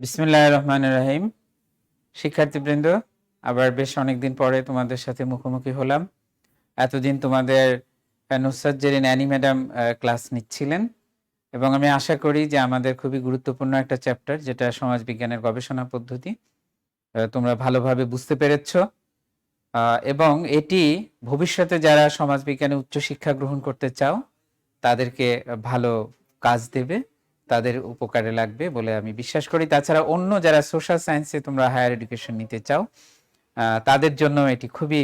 বিসমিল্লাহির রহমানির রহিম। শিক্ষার্থীবৃন্দ, আবার বেশ অনেকদিন পরে তোমাদের সাথে মুখোমুখি হলাম। এতদিন তোমাদের নুসরাত জেরিন অ্যানি ম্যাডাম ক্লাস নিচ্ছিলেন এবং আমি আশা করি যে আমাদের খুবই গুরুত্বপূর্ণ একটা চ্যাপ্টার, যেটা সমাজ বিজ্ঞানের গবেষণা পদ্ধতি, তোমরা ভালোভাবে বুঝতে পেরেছ এবং এটি ভবিষ্যতে যারা সমাজ বিজ্ঞানে উচ্চশিক্ষা গ্রহণ করতে চাও তাদেরকে ভালো কাজ দেবে, তাদের উপকারে লাগবে বলে আমি বিশ্বাস করি। তাছাড়া অন্য যারা সোশ্যাল সায়েন্সে তোমরা হায়ার এডুকেশন নিতে চাও তাদের জন্য এটি খুবই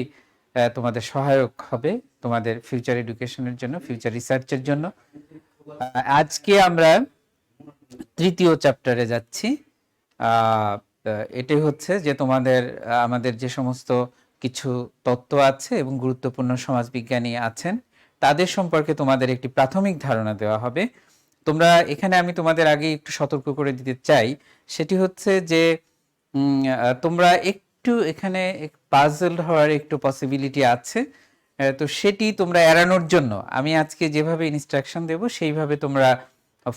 তোমাদের সহায়ক হবে, তোমাদের ফিউচার এডুকেশনের জন্য, ফিউচার রিসার্চের জন্য। আজকে আমরা তৃতীয় চ্যাপ্টারে যাচ্ছি। এটাই হচ্ছে যে তোমাদের আমাদের যে সমস্ত কিছু তত্ত্ব আছে এবং গুরুত্বপূর্ণ সমাজবিজ্ঞানী আছেন তাদের সম্পর্কে তোমাদের একটি প্রাথমিক ধারণা দেওয়া হবে। তোমরা এখানে আমি তোমাদের আগে একটু সতর্ক করে দিতে চাই, সেটি হচ্ছে যে তোমরা একটু এখানে পাজলড হওয়ার একটু পসিবিলিটি আছে। তো সেটি তোমরা এড়ানোর জন্য আমি আজকে যেভাবে ইনস্ট্রাকশন দেব সেইভাবে তোমরা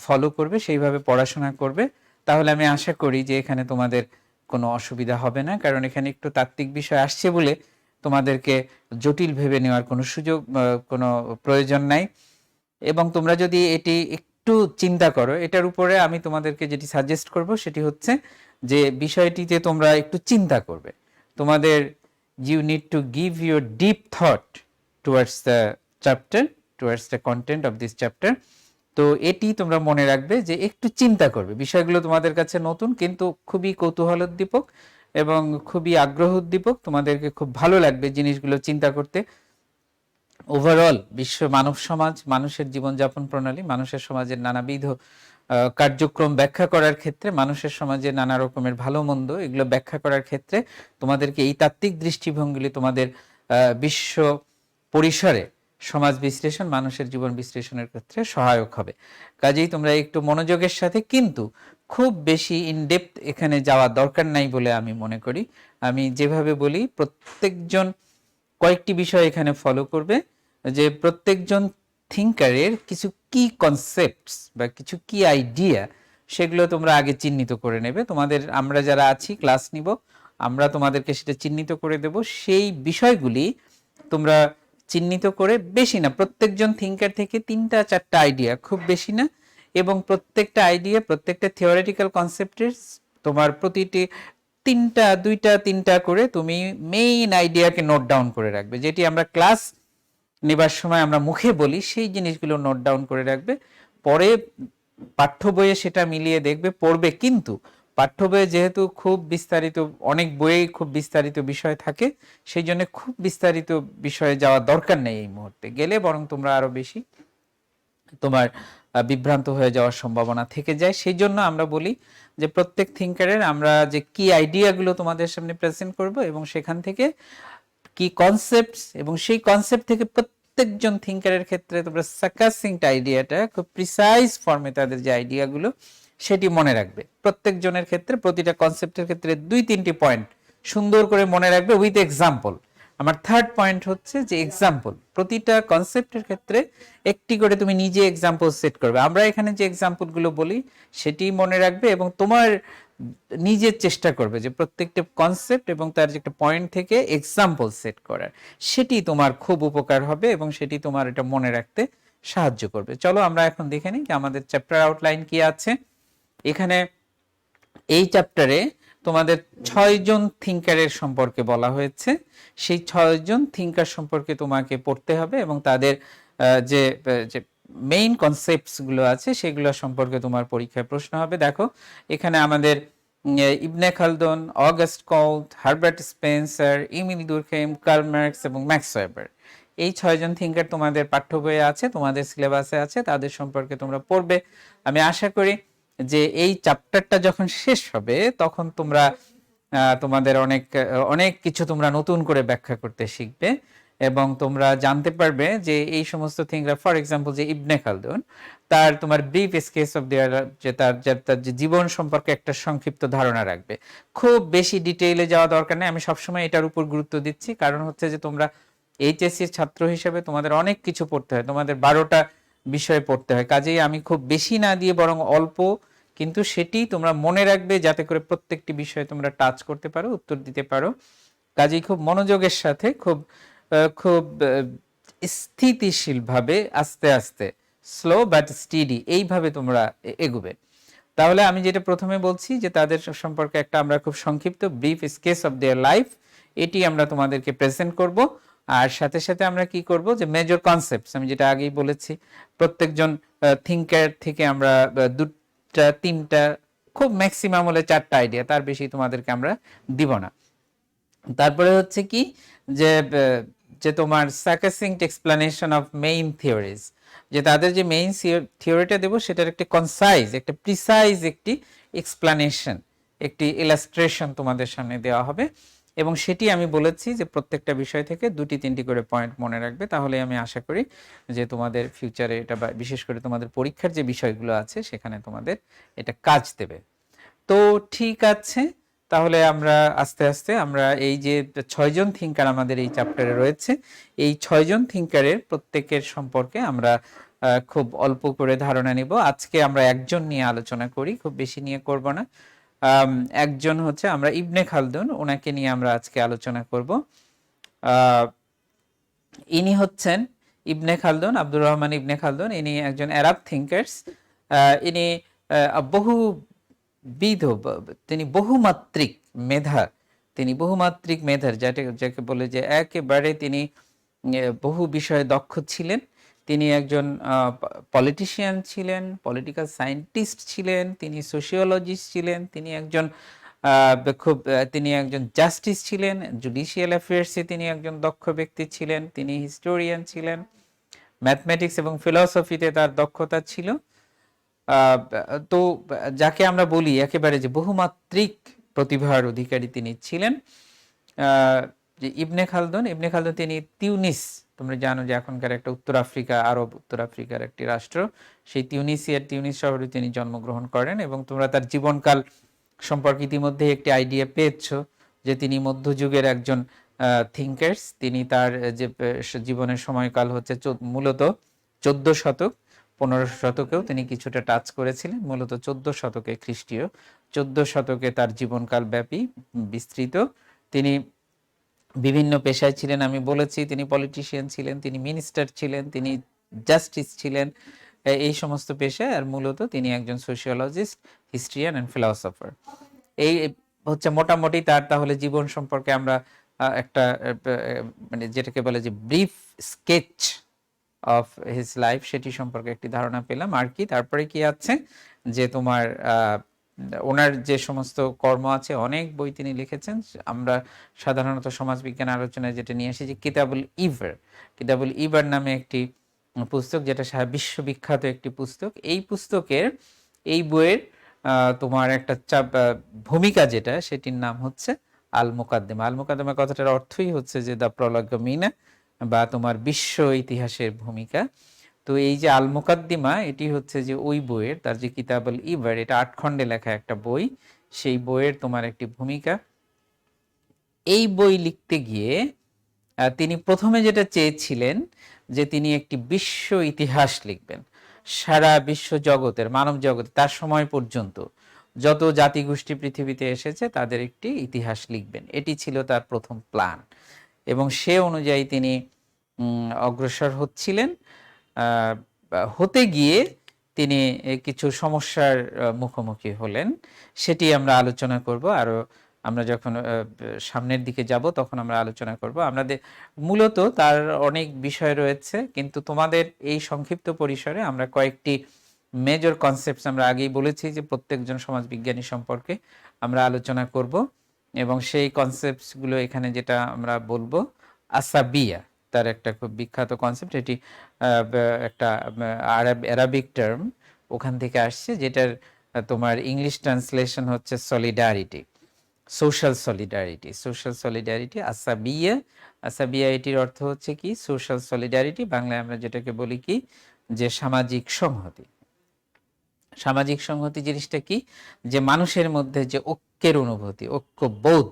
ফলো করবে, সেইভাবে পড়াশোনা করবে। তাহলে আমি আশা করি যে এখানে তোমাদের কোনো অসুবিধা হবে না, কারণ এখানে একটু তাত্ত্বিক বিষয় আসছে বলে তোমাদেরকে জটিল ভেবে নেওয়ার কোনো সুযোগ, কোনো প্রয়োজন নাই। এবং তোমরা যদি এটি একটু চিন্তা করো, এটার উপরে আমি তোমাদেরকে যেটি সাজেস্ট করব সেটি হচ্ছে যে বিষয়টিতে তোমরা একটু চিন্তা করবে। তোমাদের you need to give your deep thought towards the chapter, towards the content of this chapter. তো এটি তোমরা মনে রাখবে যে একটু চিন্তা করবে। বিষয়গুলো তোমাদের কাছে নতুন কিন্তু খুবই কৌতূহলোদ্দীপক এবং খুবই আগ্রহোদ্দীপক। তোমাদেরকে খুব ভালো লাগবে জিনিসগুলো চিন্তা করতে। ওভারঅল বিশ্ব মানব সমাজ, মানুষের জীবনযাপন প্রণালী, মানুষের সমাজের নানাবিধ কার্যক্রম ব্যাখ্যা করার ক্ষেত্রে, মানুষের সমাজে নানা রকমের ভালো মন্দ এগুলো ব্যাখ্যা করার ক্ষেত্রে তোমাদেরকে এই তাত্ত্বিক দৃষ্টিভঙ্গি তোমাদের বিশ্ব পরিসরে সমাজ বিশ্লেষণ, মানুষের জীবন বিশ্লেষণের ক্ষেত্রে সহায়ক হবে। কাজেই তোমরা একটু মনোযোগের সাথে, কিন্তু খুব বেশি ইনডেপথ এখানে যাওয়া দরকার নাই বলে আমি মনে করি। আমি যেভাবে বলি প্রত্যেকজন কয়েকটি বিষয় এখানে ফলো করবে, যে প্রত্যেকজন থিঙ্কারের কিছু কি কনসেপ্টস বা কিছু কি আইডিয়া সেগুলো তোমরা আগে চিহ্নিত করে নেবে। তোমাদের আমরা যারা আছি ক্লাস নিব, আমরা তোমাদেরকে সেটা চিহ্নিত করে দেব। সেই বিষয়গুলি তোমরা চিহ্নিত করে, বেশি না, প্রত্যেকজন থিঙ্কার থেকে 3টা-4টা আইডিয়া, খুব বেশি না, এবং প্রত্যেকটা আইডিয়া, প্রত্যেকটা থিওরিটিক্যাল কনসেপ্টের তোমার প্রতিটি 2টা-3টা করে তুমি মেইন আইডিয়াকে নোট ডাউন করে রাখবে। যেটি আমরা ক্লাস নেবার সময় আমরা মুখে বলি সেই জিনিসগুলো নোট ডাউন করে রাখবে। পরে পাঠ্য বইয়ে সেটা মিলিয়ে দেখবে, পড়বে। কিন্তু পাঠ্য বইয়ে যেহেতু খুব বিস্তারিত, অনেক বইয়ে খুব বিস্তারিত বিষয় থাকে, সেই জন্য খুব বিস্তারিত বিষয়ে যাওয়ার দরকার নেই। এই মুহূর্তে গেলে বরং তোমরা আরো বেশি তোমার বিভ্রান্ত হয়ে যাওয়ার সম্ভাবনা থেকে যায়। সেই জন্য আমরা বলি যে প্রত্যেক থিঙ্কারের আমরা যে কি আইডিয়াগুলো তোমাদের সামনে প্রেজেন্ট করব এবং সেখান থেকে কি কনসেপ্টস, এবং সেই কনসেপ্ট থেকে প্রত্যেকজন থিঙ্কারের ক্ষেত্রে তোমরা সাকাসিংট আইডিয়াটা খুব প্রিসাইজ ফর্মে তাদের যে আইডিয়াগুলো সেটি মনে রাখবে। প্রত্যেকজনের ক্ষেত্রে প্রতিটা কনসেপ্টের ক্ষেত্রে 2-3টি পয়েন্ট সুন্দর করে মনে রাখবে উইথ এক্সাম্পল। আমার থার্ড পয়েন্ট হচ্ছে যে এক্সাম্পল, প্রতিটা কনসেপ্টের ক্ষেত্রে একটি করে তুমি নিজে এক্সাম্পল সেট করবে। আমরা এখানে যে এক্সাম্পলগুলো বলি সেটি মনে রাখবে এবং তোমার নিজের চেষ্টা করবে যে প্রত্যেকটা কনসেপ্ট এবং তার যে একটা পয়েন্ট থেকে এক্সাম্পল সেট করার। সেটি তোমার খুব উপকার হবে এবং সেটি তোমার এটা মনে রাখতে সাহায্য করবে। চলো আমরা এখন দেখে নিই যে আমাদের চ্যাপ্টার আউটলাইন কি আছে। এখানে এই চ্যাপ্টারে তোমাদের 6জন থিঙ্কারের সম্পর্কে বলা হয়েছে। সেই 6জন থিঙ্কার সম্পর্কে তোমাকে পড়তে হবে এবং তাদের যে মেইন কনসেপ্টস গুলো আছে সেগুলো সম্পর্কে তোমার পরীক্ষায় প্রশ্ন হবে। দেখো এখানে আমাদের Ibn Khaldun, August Comte, Herbert Spencer, Emile Durkheim, Karl Marx এবং ম্যাক্স ওয়েবার, এই 6জন থিঙ্কার তোমাদের পাঠ্য বইয়ে আছে, তোমাদের সিলেবাসে আছে, তাদের সম্পর্কে তোমরা পড়বে। আমি আশা করি যে এই চ্যাপ্টারটা যখন শেষ হবে তখন তোমরা তোমাদের অনেক অনেক কিছু তোমরা নতুন করে ব্যাখ্যা করতে শিখবে এবং তোমরা জানতে পারবে যে এই সমস্ত থিঙ্কার, ফর এক্সাম্পল যে ইবনে খালদুন, তার তোমার ব্রিফ স্কেচ অফ দেয়ার, যে তার যে জীবন সম্পর্কে একটা সংক্ষিপ্ত ধারণা রাখবে। খুব বেশি ডিটেইলে যাওয়া দরকার নেই। আমি সবসময় এটার উপর গুরুত্ব দিচ্ছি, কারণ হচ্ছে যে তোমরা এইচএসসির ছাত্র হিসেবে তোমাদের অনেক কিছু পড়তে হয়, তোমাদের 12টা বিষয় পড়তে হয়। কাজেই আমি খুব বেশি না দিয়ে বরং অল্প কিন্তু সেটি তোমরা মনে রাখবে যাতে করে প্রত্যেকটি বিষয়ে তোমরা টাচ করতে পারো, উত্তর দিতে পারো। কাজেই খুব মনোযোগের সাথে খুব স্থিতিশীলভাবে আস্তে আস্তে, স্লো বাট স্টিডি, এইভাবে তোমরা এগুবে। তাহলে আমি যেটা প্রথমে বলছি যে তাদের সম্পর্কে একটা আমরা খুব সংক্ষিপ্ত brief sketch of their life, এটি আমরা তোমাদেরকে প্রেজেন্ট করব। আর সাথে সাথে আমরা কি করব যে মেজর কনসেপ্টস, আমি যেটা আগেই বলেছি, প্রত্যেকজন থিঙ্কার থেকে আমরা দুটা তিনটা, খুব ম্যাক্সিমাম হলে 4টা আইডিয়া, তার বেশি তোমাদেরকে আমরা দিব না। তারপরে হচ্ছে কি যে যে তোমার সাকসিংক্ট এক্সপ্লানেশন অফ মেইন থিওরিজ, যে তাদের যে মেইন থিওরিটা দেবো সেটার একটা কনসাইজ, একটা প্রিসাইজ একটি এক্সপ্লানেশন, একটি ইলাস্ট্রেশন তোমাদের সামনে দেওয়া হবে। এবং সেটি আমি বলেছি যে প্রত্যেকটা বিষয় থেকে 2-3টি করে পয়েন্ট মনে রাখবে, তাহলে আমি আশা করি যে তোমাদের ফিউচারে এটা, বিশেষ করে তোমাদের পরীক্ষার যে বিষয়গুলো আছে সেখানে তোমাদের এটা কাজ দেবে। তো ঠিক আছে, তাহলে আমরা আস্তে আস্তে আমরা এই যে 6জন থিঙ্কার আমাদের এই চ্যাপ্টারে রয়েছে, এই 6জন থিঙ্কারের প্রত্যেকের সম্পর্কে আমরা খুব অল্প করে ধারণা নিব। আজকে আমরা একজন নিয়ে আলোচনা করি, খুব বেশি নিয়ে করব না। একজন হচ্ছে আমরা ইবনে খালদুন, ওনাকে নিয়ে আমরা আজকে আলোচনা করব। ইনি হচ্ছেন ইবনে খালদুন, আব্দুর রহমান ইবনে খালদুন। ইনি একজন আরব থিঙ্কার্স। ইনি তিনি বহুমাত্রিক মেধা, তিনি বহুমাত্রিক মেধার, যাকে বলে যে একেবারে তিনি বহু বিষয়ে দক্ষ ছিলেন। তিনি একজন পলিটিশিয়ান ছিলেন, পলিটিক্যাল সায়েন্টিস্ট ছিলেন, তিনি সোশিওলজিস্ট ছিলেন, তিনি একজন জাস্টিস ছিলেন, জুডিশিয়াল অ্যাফেয়ার্সে তিনি একজন দক্ষ ব্যক্তি ছিলেন, তিনি হিস্টোরিয়ান ছিলেন, ম্যাথমেটিক্স এবং ফিলসফিতে তার দক্ষতা ছিল। তো যাকে আমরা বলি একেবারে যে বহুমাত্রিক প্রতিভার অধিকারী তিনি ছিলেন। যে ইবনে খালদুন তিনি তিউনিস, তোমরা জানো যে এখনকার একটা উত্তর আফ্রিকা, আরব উত্তর আফ্রিকার একটি রাষ্ট্র, সেই তিউনিস শহরে তিনি জন্মগ্রহণ করেন। এবং তোমরা তার জীবনকাল সম্পর্কে ইতিমধ্যে একটি আইডিয়া পেয়েছো যে তিনি মধ্যযুগের একজন থিঙ্কার্স। তিনি তার যে জীবনের সময়কাল হচ্ছে মূলত 14 শতক, 15 শতকেও তিনি কিছুটা টাচ করেছিলেন, মূলত 14 শতকে, খ্রিস্টীয় 14 শতকে তার জীবনকাল ব্যাপী বিস্তৃত। তিনি বিভিন্ন পেশায় ছিলেন, আমি বলেছি তিনি পলিটিশিয়ান ছিলেন, তিনি মিনিস্টার ছিলেন, তিনি জাস্টিস ছিলেন, এই সমস্ত পেশায়। আর মূলত তিনি একজন সোশিওলজিস্ট, হিস্ট্রিয়ান অ্যান্ড ফিলসফার। এই হচ্ছে মোটামুটি তার তাহলে জীবন সম্পর্কে আমরা একটা মানে যেটাকে বলে যে brief sketch of his life, সেটি সম্পর্কে একটি ধারণা পেলাম। আর কি তারপরে কি আছে যে তোমার ওনার যে সমস্ত কর্ম আছে, অনেক বই তিনি লিখেছেন। আমরা সাধারণত সমাজবিজ্ঞান আলোচনায় যেটা নিয়ে আসি যে কিতাবুল ইবার নামে একটি পুস্তক, যেটা বিশ্ববিখ্যাত একটি পুস্তক। এই বইয়ের তোমার একটা ভূমিকা যেটা, সেটির নাম হচ্ছে আল মুকাদ্দিমা। আল মুকাদ্দিমা কথাটার অর্থই হচ্ছে যে দ্য প্রলগমিনা, বা তোমার বিশ্ব ইতিহাসের ভূমিকা। তো এই যে আল মুকাদ্দিমা, এটি হচ্ছে যে ওই বইয়ের, তার যে কিতাবুল ইবার, এটা 8 খণ্ডে লেখা একটা বই, সেই বইয়ের তোমার একটি ভূমিকা। এই বই লিখতে গিয়ে তিনি প্রথমে যেটা চেয়েছিলেন যে তিনি একটি বিশ্ব ইতিহাস লিখবেন, সারা বিশ্ব জগতের, মানব জগতে তার সময় পর্যন্ত যত জাতিগোষ্ঠী পৃথিবীতে এসেছে তাদের একটি ইতিহাস লিখবেন। এটি ছিল তার প্রথম প্ল্যান, এবং সে অনুযায়ী তিনি অগ্রসর হচ্ছিলেন। হতে গিয়ে তিনি কিছু সমস্যার মুখোমুখি হলেন, সেটি আমরা আলোচনা করব। আরো আমরা যখন সামনের দিকে যাব তখন আমরা আলোচনা করব। আমাদের মূলত তার অনেক বিষয় রয়েছে, কিন্তু তোমাদের এই সংক্ষিপ্ত পরিসরে আমরা কয়েকটি মেজর কনসেপ্টস, আমরা আগেই বলেছি যে প্রত্যেকজন সমাজবিজ্ঞানী সম্পর্কে আমরা আলোচনা করব, এবং সেই কনসেপ্টসগুলো এখানে যেটা আমরা বলবো, আসাবিয়া, তার একটা খুব বিখ্যাত কনসেপ্ট। এটি একটা আরাবিক টার্ম, ওখান থেকে আসছে, যেটার তোমার ইংলিশ ট্রান্সলেশন হচ্ছে সলিডারিটি, সোশ্যাল সলিডারিটি। আসাবিয়া এটির অর্থ হচ্ছে কি সোশ্যাল সলিডারিটি, বাংলায় আমরা যেটাকে বলি কি যে সামাজিক সংহতি। সামাজিক সংহতি জিনিসটা কি, যে মানুষের মধ্যে যে ঐক্যের অনুভূতি, ঐক্যবোধ,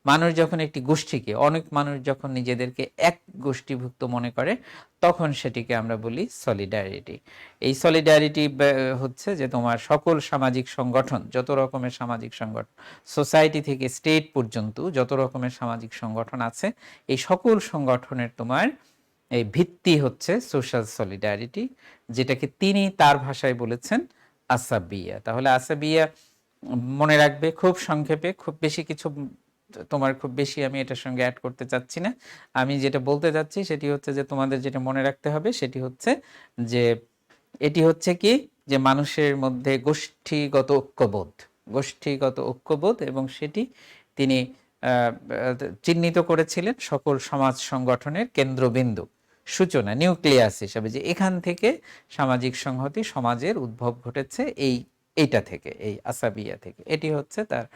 মানুষ যখন একটি গোষ্ঠীকে, অনেক মানুষ যখন নিজেদেরকে এক গোষ্ঠীভুক্ত মনে করে, তখন সেটিকে আমরা বলি সলিডারিটি। এই সলিডারিটি হচ্ছে যে তোমার সকল সামাজিক সংগঠন, যত রকমের সামাজিক সংগঠন, সোসাইটি থেকে স্টেট পর্যন্ত যত রকমের সামাজিক সংগঠন আছে, এই সকল সংগঠনের তোমার এই ভিত্তি হচ্ছে সোশ্যাল সলিডারিটি, যেটাকে তিনি তার ভাষায় বলেছেন আসাবিয়া। তাহলে আসাবিয়া মনে রাখবে খুব সংক্ষেপে, খুব বেশি কিছু তোমার খুব বেশি আমি এটার সঙ্গে অ্যাড করতে চাচ্ছি না। আমি যেটা বলতে চাচ্ছি সেটি হচ্ছে যে তোমাদের যেটা মনে রাখতে হবে সেটি হচ্ছে যে এটি হচ্ছে কি, যে মানুষের মধ্যে গোষ্ঠীগত ঐক্যবোধ, এবং সেটি তিনি চিহ্নিত করেছিলেন সকল সমাজ সংগঠনের কেন্দ্রবিন্দু, সূচনা, নিউক্লিয়াস হিসাবে, যে এখান থেকে সামাজিক সংহতি, সমাজের উদ্ভব ঘটেছে এইটা থেকে, এই আসাবিয়া থেকে। এটি হচ্ছে তার।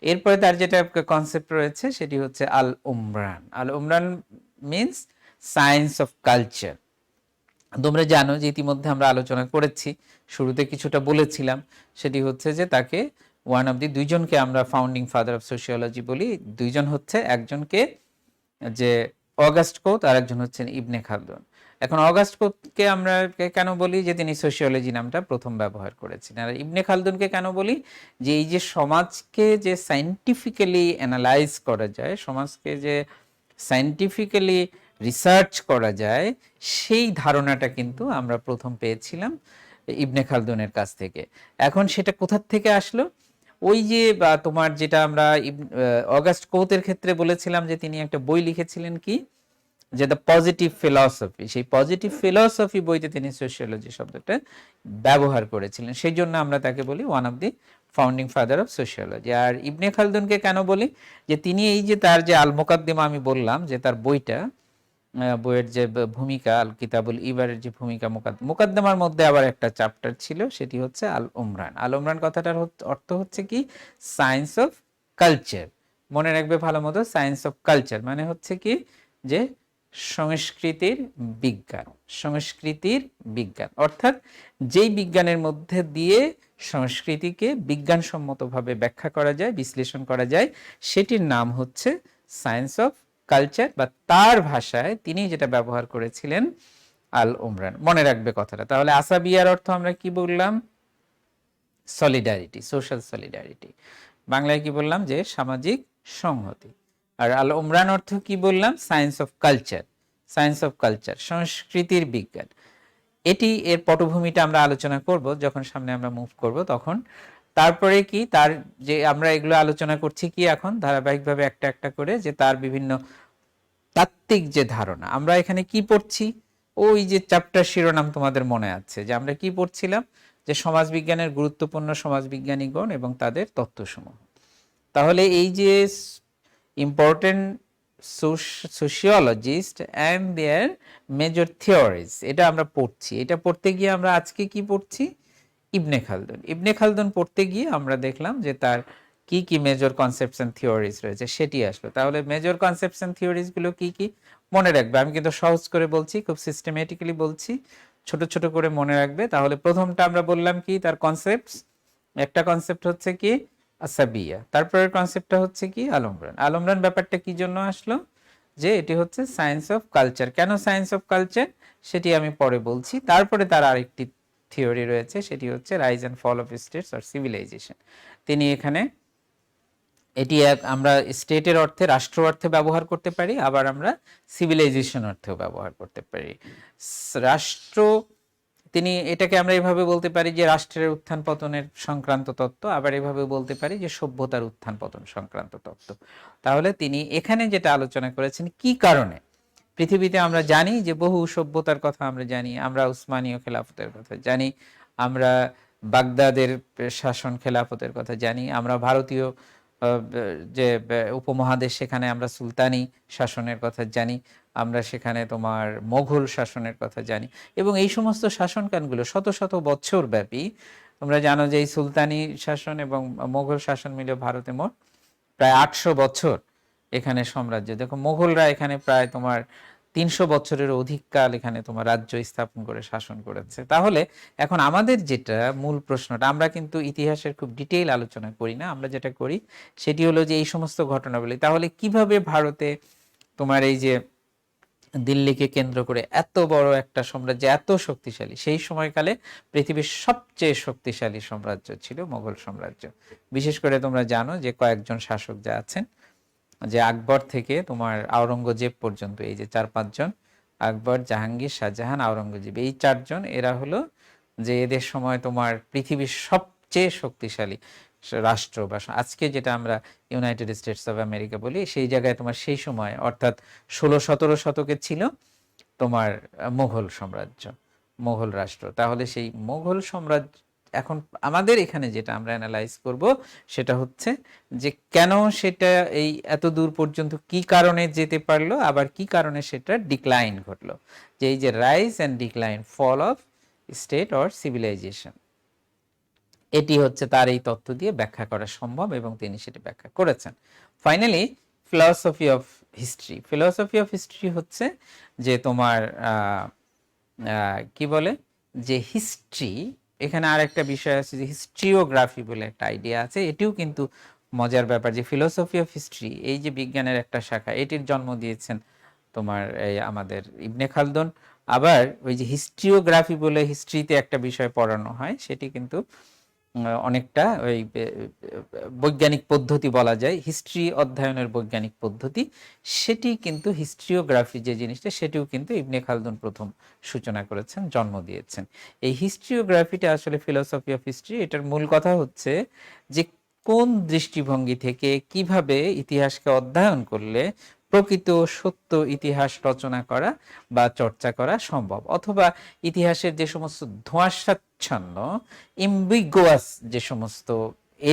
এরপরে তার যেটা কনসেপ্ট রয়েছে সেটি হচ্ছে আল উমরান। আল উমরান মিনস সায়েন্স অফ কালচার। তোমরা জানো যে ইতিমধ্যে আমরা আলোচনা করেছি, শুরুতে কিছুটা বলেছিলাম, সেটি হচ্ছে যে তাকে ওয়ান অফ দি, দুইজনকে আমরা ফাউন্ডিং ফাদার অফ সোশিওলজি বলি। দুইজন হচ্ছে, একজনকে যে অগাস্ট কোত, আর একজন হচ্ছেন ইবনে খালদুন। এখন অগাস্ট কোতকে আমরা কেন বলি, যে তিনি সোশিওলজি নামটা প্রথম ব্যবহার করেছিলেন। আর ইবনে খালদুনকে কেন বলি, যে এই যে সমাজকে যে সায়েন্টিফিক্যালি অ্যানালাইজ করা যায়, সমাজকে যে সায়েন্টিফিক্যালি রিসার্চ করা যায়, সেই ধারণাটা কিন্তু আমরা প্রথম পেয়েছিলাম ইবনে খালদুনের কাছ থেকে। এখন সেটা কোথা থেকে আসলো? ওই যে তোমার যেটা আমরা অগাস্ট কোতের ক্ষেত্রে বলেছিলাম যে তিনি একটা বই লিখেছিলেন কি, যে দ্য পজিটিভ ফিলসফি। সেই পজিটিভ ফিলসফি বইতে তিনি সোশিওলজি শব্দটা ব্যবহার করেছিলেন, সেই জন্য আমরা তাকে বলি one of the founding father of sociology. আর ইবনে খালদুনকে কেন বলি, যে তিনি এই যে তার যে আল মুকাদ্দিমা, আমি বললাম যে তার বইটা, বইয়ের যে ভূমিকা, আল কিতাবুল ইবারের যে ভূমিকা, মুকাদ্দমার মধ্যে আবার একটা চ্যাপ্টার ছিল, সেটি হচ্ছে আল উমরান। আল উমরান কথাটার অর্থ হচ্ছে কি, সায়েন্স অফ কালচার। মনে রাখবে ভালো মতো, সায়েন্স অফ কালচার মানে হচ্ছে কি, যে সংস্কৃতির বিজ্ঞান। সংস্কৃতির বিজ্ঞান অর্থাৎ যেই বিজ্ঞানের মধ্যে দিয়ে সংস্কৃতিকে বিজ্ঞানসম্মতভাবে ব্যাখ্যা করা যায়, বিশ্লেষণ করা যায়, সেটির নাম হচ্ছে সায়েন্স অফ কালচার, বা তার ভাষায় তিনি যেটা ব্যবহার করেছিলেন আল উমরান। মনে রাখবে কথাটা। তাহলে আসাবিয়ার অর্থ আমরা কি বললাম? Solidarity, social solidarity. বাংলায় কি বললাম? যে সামাজিক সংহতি। আর আল উমরান অর্থ কি বললাম? Science of culture. Science of culture, সংস্কৃতির বিজ্ঞান। এটি, এর পটভূমিটা আমরা আলোচনা করব যখন সামনে আমরা মুভ করব তখন। তারপরে কি, তার যে আমরা এগুলো আলোচনা করছি কি এখন ধারাবাহিকভাবে একটা একটা করে, যে তার বিভিন্ন তাত্ত্বিক যে ধারণা। আমরা এখানে কি পড়ছি? ওই যে চ্যাপ্টার শিরোনাম তোমাদের মনে আছে, যে আমরা কি পড়ছিলাম, যে সমাজবিজ্ঞানের গুরুত্বপূর্ণ সমাজবিজ্ঞানীগণ এবং তাদের তত্ত্বসমূহ। তাহলে এই যে important sociologist and their major theories, এটা আমরা পড়ছি। এটা পড়তে গিয়ে আমরা আজকে কি পড়ছি? ইবনে খালদুন। ইবনে খালদুন পড়তে গিয়ে আমরা দেখলাম যে তার কি কি মেজর কনসেপ্টস এন্ড থিওরিজ রয়েছে, সেটি আসলো। তাহলে মেজর কনসেপ্টস এন্ড থিওরিজ গুলো কি কি মনে রাখবে? আমি কিন্তু সহজ করে বলছি, খুব সিস্টেমেটিক্যালি বলছি, ছোট ছোট করে মনে রাখবে। তাহলে প্রথমটা আমরা বললাম কি, তার কনসেপ্টস। একটা কনসেপ্ট হচ্ছে কি আসাবিয়া, তারপরের কনসেপ্টটা হচ্ছে কি আলমরান। আলমরান ব্যাপারটা কি জন্য আসলো? যে এটি হচ্ছে সায়েন্স অফ কালচার। কেন সায়েন্স অফ কালচার সেটি আমি পরে বলছি। তারপরে তার আরেকটি থিওরি রয়েছে, সেটি হচ্ছে rise and fall of states or civilization. তিনি এখানে, এটি আমরা স্টেটের অর্থে, রাষ্ট্র অর্থে ব্যবহার করতে পারি, আবার আমরা সিভিলাইজেশন অর্থেও ব্যবহার করতে পারি। রাষ্ট্র, তিনি এটাকে আমরা এভাবে বলতে পারি যে রাষ্ট্রের উত্থান পতনের সংক্রান্ত তত্ত্ব, আবার এভাবে বলতে পারি যে সভ্যতার উত্থান পতন সংক্রান্ত তত্ত্ব। তাহলে তিনি এখানে যেটা আলোচনা করেছেন, কি কারণে পৃথিবীতে আমরা জানি যে বহু সভ্যতার কথা আমরা জানি, আমরা উসমানীয় খেলাফতের কথা জানি, আমরা বাগদাদের শাসন খেলাফতের কথা জানি, আমরা ভারতীয় যে উপমহাদেশ, সেখানে আমরা সুলতানি শাসনের কথা জানি, আমরা সেখানে তোমার মোঘল শাসনের কথা জানি। এবং এই সমস্ত শাসনকালগুলো শত শত বছর ব্যাপী। তোমরা জানো যে এই সুলতানি শাসন এবং মোঘল শাসন মিলে ভারতে মোট প্রায় 800 বছর এখানে সাম্রাজ্য। দেখো, মোঘলরা এখানে প্রায় তোমার 300 বছরের অধিক কাল এখানে তোমার রাজ্য স্থাপন করে শাসন করেছে। তাহলে এখন আমাদের যেটা মূল প্রশ্নটা, আমরা কিন্তু ইতিহাসের খুব ডিটেইল আলোচনা করি না, আমরা যেটা করি সেটি হলো যে এই সমস্ত ঘটনাবলী তাহলে কিভাবে ভারতে তোমার এই যে দিল্লিকে কেন্দ্র করে এত বড় একটা সাম্রাজ্য, এত শক্তিশালী, সেই সময়কালে পৃথিবীর সবচেয়ে শক্তিশালী সাম্রাজ্য ছিল মোগল সাম্রাজ্য। বিশেষ করে তোমরা জানো যে কয়েকজন শাসক যা আছেন, যে আকবর থেকে তোমার আওরঙ্গজেব পর্যন্ত, এই যে 4-5 জন, আকবর, জাহাঙ্গীর, শাহজাহান, আওরঙ্গজেব, এই 4 জন, এরা হলো যে এদের সময় তোমার পৃথিবীর সবচেয়ে শক্তিশালী রাষ্ট্র, বা আজকে যেটা আমরা ইউনাইটেড স্টেটস অফ আমেরিকা বলি, সেই জায়গায় তোমার সেই সময় অর্থাৎ 16-17 শতকে ছিল তোমার মোগল সাম্রাজ্য, মোগল রাষ্ট্র। তাহলে সেই মোগল সাম্রাজ্য এখন আমাদের এখানে যেটা আমরা অ্যানালাইজ করব সেটা হচ্ছে যে কেন সেটা এই এত দূর পর্যন্ত, কি কারণে যেতে পারলো, আবার কি কারণে সেটা ডিক্লাইন ঘটলো, যে এই যে rise and decline, fall of state or civilization, এটি হচ্ছে তার এই তত্ত্ব দিয়ে ব্যাখ্যা করা সম্ভব এবং তিনি সেটি ব্যাখ্যা করেছেন। Finally philosophy of history, philosophy of history হচ্ছে যে তোমার কি বলে যে হিস্ট্রি, এখানে আর একটা বিষয় আছে যে হিস্ট্রিওগ্রাফি বলে একটা আইডিয়া আছে, এটিও কিন্তু মজার ব্যাপার যে ফিলসফি অফ হিস্ট্রি এই যে বিজ্ঞানের একটা শাখা, এটির জন্ম দিয়েছেন তোমার এই আমাদের ইবনে খালদুন। আবার ওই যে হিস্ট্রিওগ্রাফি বলে হিস্ট্রিতে একটা বিষয় পড়ানো হয়, সেটি কিন্তু অনেকটা ওই বৈজ্ঞানিক পদ্ধতি বলা যায়, হিস্ট্রি অধ্যয়নের বৈজ্ঞানিক পদ্ধতি, সেটি কিন্তু হিস্ট্রিওগ্রাফি যে জিনিসটা, সেটিও কিন্তু ইবনে খালদুন প্রথম সূচনা করেছেন, জন্ম দিয়েছেন। এই হিস্ট্রিওগ্রাফিটা আসলে ফিলসফি অফ হিস্ট্রি, এটার মূল কথা হচ্ছে যে কোন দৃষ্টিভঙ্গি থেকে কিভাবে ইতিহাসকে অধ্যয়ন করলে প্রকৃত সত্য ইতিহাস রচনা করা বা চর্চা করা সম্ভব, অথবা ইতিহাসের যে সমস্ত ধোঁয়াশাচ্ছন্ন এম্বিগুয়াস যে সমস্ত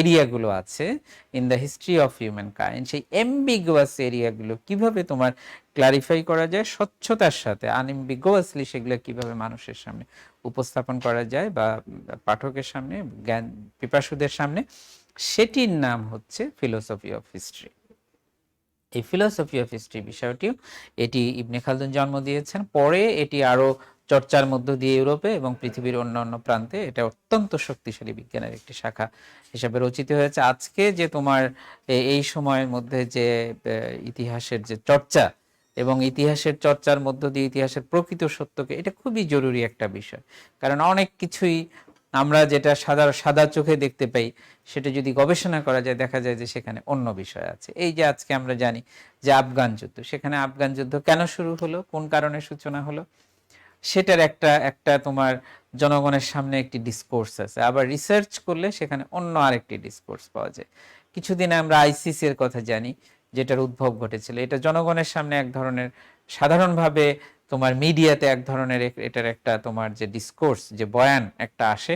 এরিয়াগুলো আছে in the history of human kind, সেই এম্বিগুয়াস এরিয়াগুলো কিভাবে তোমার ক্লারিফাই করা যায় স্বচ্ছতার সাথে, আনএম্বিগুয়াসলি সেগুলো কিভাবে মানুষের সামনে উপস্থাপন করা যায় বা পাঠকের সামনে, জ্ঞান পিপাসুদের সামনে, সেটির নাম হচ্ছে ফিলোসফি অফ হিস্ট্রি। এই ফিলসফি অফ হিস্ট্রি বিষয়টিও এটি ইবনে খালদুন জন্ম দিয়েছেন, পরে এটি আরো চর্চার মধ্য দিয়ে ইউরোপে এবং পৃথিবীর অন্যান্য প্রান্তে এটা অত্যন্ত শক্তিশালী বিজ্ঞানের একটি শাখা হিসাবে রচিত হয়েছে। আজকে যে তোমার এই সময়ের মধ্যে যে ইতিহাসের যে চর্চা এবং ইতিহাসের চর্চার মধ্য দিয়ে ইতিহাসের প্রকৃত সত্যকে, এটা খুবই জরুরি একটা বিষয়, কারণ অনেক কিছুই আমরা যেটা সাদা চোখে দেখতে পাই, সেটা যদি গবেষণা করা যায় দেখা যায় যে সেখানে অন্য বিষয় আছে। এই যে আজকে আমরা জানি যে আফগান যুদ্ধ, সেখানে আফগান যুদ্ধ কেন শুরু হলো, কোন কারণে সূচনা হলো, সেটার একটা তোমার জনগণের সামনে একটি ডিসকোর্স আছে, আবার রিসার্চ করলে সেখানে অন্য আরেকটি ডিসকোর্স পাওয়া যায়। কিছুদিন আমরা আইসিসি এর কথা জানি, যেটার উদ্ভব ঘটেছিল, এটা জনগণের সামনে এক ধরনের, সাধারণভাবে তোমার মিডিয়াতে এক ধরনের এটার একটা তোমার যে ডিসকোর্স, যে বয়ান একটা আসে,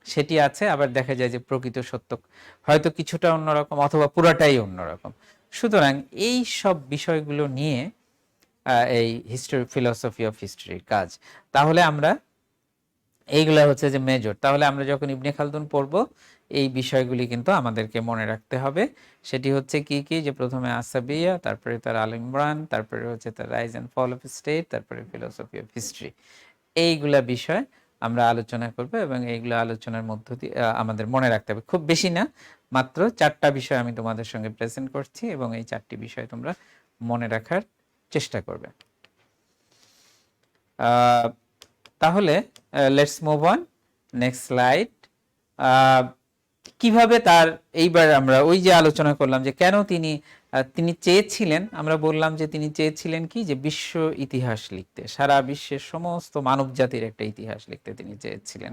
সেটি আছে, আবার দেখা যায় যে প্রকৃত সত্য হয়তো কিছুটা অন্যরকম অথবা পুরাটাই অন্যরকম। সুতরাং এই সব বিষয়গুলো নিয়ে এই হিস্ট্রি, ফিলসফি অফ হিস্ট্রির কাজ। তাহলে আমরা এইগুলা হচ্ছে যে মেজর, তাহলে আমরা যখন ইবনে খালদুন পড়ব এই বিষয়গুলি কিন্তু আমাদেরকে মনে রাখতে হবে। সেটি হচ্ছে কি কি, যে প্রথমে আসাবিয়া, তারপরে তার আল ইমরান, তারপরে হচ্ছে তার rise and fall of state, তারপরে ফিলসফি অফ হিস্ট্রি, এইগুলা বিষয় আমরা আলোচনা করব এবং এইগুলো আলোচনার মধ্য দিয়ে আমাদের মনে রাখতে হবে। খুব বেশি না, মাত্র 4টা বিষয় আমি তোমাদের সঙ্গে প্রেজেন্ট করছি এবং এই 4টি বিষয় তোমরা মনে রাখার চেষ্টা করবে। তাহলে let's move on, next slide. কিভাবে তার, এইবার আমরা ওই যে আলোচনা করলাম যে কেন তিনি চেয়েছিলেন, আমরা বললাম যে তিনি চেয়েছিলেন কি, যে বিশ্ব ইতিহাস লিখতে, সারা বিশ্বের সমস্ত মানব জাতির একটা ইতিহাস লিখতে তিনি চেয়েছিলেন।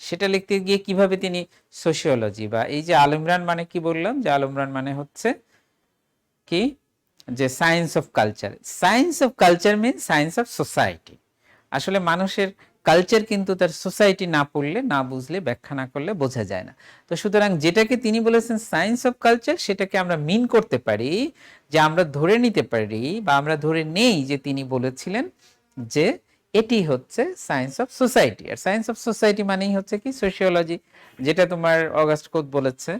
সেটা লিখতে গিয়ে কিভাবে তিনি সোশিওলজি, বা এই যে আল ইমরান মানে কি বললাম, যে আল ইমরান মানে হচ্ছে কি, যে science of culture, science of culture mean science of society. আসলে মানুষের কালচার কিন্তু তার সোসাইটি না পড়লে, না বুঝলে, ব্যাখ্যা না করলে বোঝা যায় না। তো সুতরাং যেটাকে তিনি বলেছেন সায়েন্স অফ কালচার, সেটাকে আমরা মিন করতে পারি, যে আমরা ধরে নিতে পারি বা আমরা ধরে নেই যে তিনি বলেছিলেন যে এটি হচ্ছে সায়েন্স অফ সোসাইটি। আর সায়েন্স অফ সোসাইটি মানেই হচ্ছে কি, সোশিওলজি, যেটা তোমার অগাস্ট কোত বলেছে।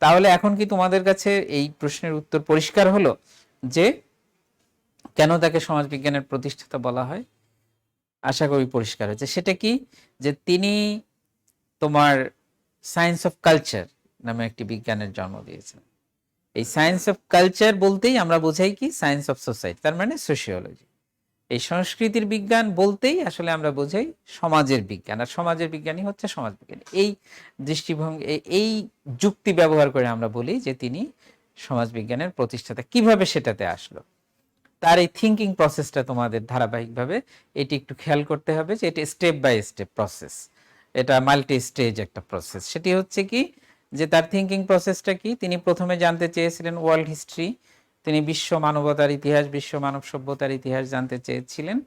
তাহলে এখন কি তোমাদের কাছে এই প্রশ্নের উত্তর পরিষ্কার হলো, যে কেন তাকে সমাজবিজ্ঞানের প্রতিষ্ঠাতা বলা হয়? আশা করি পরিষ্কার হয়েছে। সেটা কি, যে তিনি তোমার সায়েন্স অফ কালচার নামে একটি বিজ্ঞানের জন্ম দিয়েছেন। এই সায়েন্স অফ কালচার বলতেই আমরা বোঝাই কি, সায়েন্স অফ সোসাইটি, তার মানে সোশিওলজি। এই সংস্কৃতির বিজ্ঞান বলতেই আসলে আমরা বোঝাই সমাজের বিজ্ঞান, আর সমাজের বিজ্ঞানী হচ্ছে সমাজবিজ্ঞানী। এই দৃষ্টিভঙ্গি, এই যুক্তি ব্যবহার করে আমরা বলি যে তিনি সমাজবিজ্ঞানের প্রতিষ্ঠাতা। কিভাবে সেটাতে আসলো, তার এই থিঙ্কিং প্রসেসটা তোমাদের ধারাবাহিকভাবে এটি একটু খেয়াল করতে হবে, যে এটি স্টেপ বাই স্টেপ প্রসেস, এটা মাল্টি স্টেজ একটা প্রসেস। সেটি হচ্ছে কি, যে তার থিঙ্কিং প্রসেসটা কি, তিনি প্রথমে জানতে চেয়েছিলেন ওয়ার্ল্ড হিস্ট্রি, তিনি বিশ্ব মানবতার ইতিহাস, বিশ্ব মানব সভ্যতার ইতিহাস জানতে চেয়েছিলেন।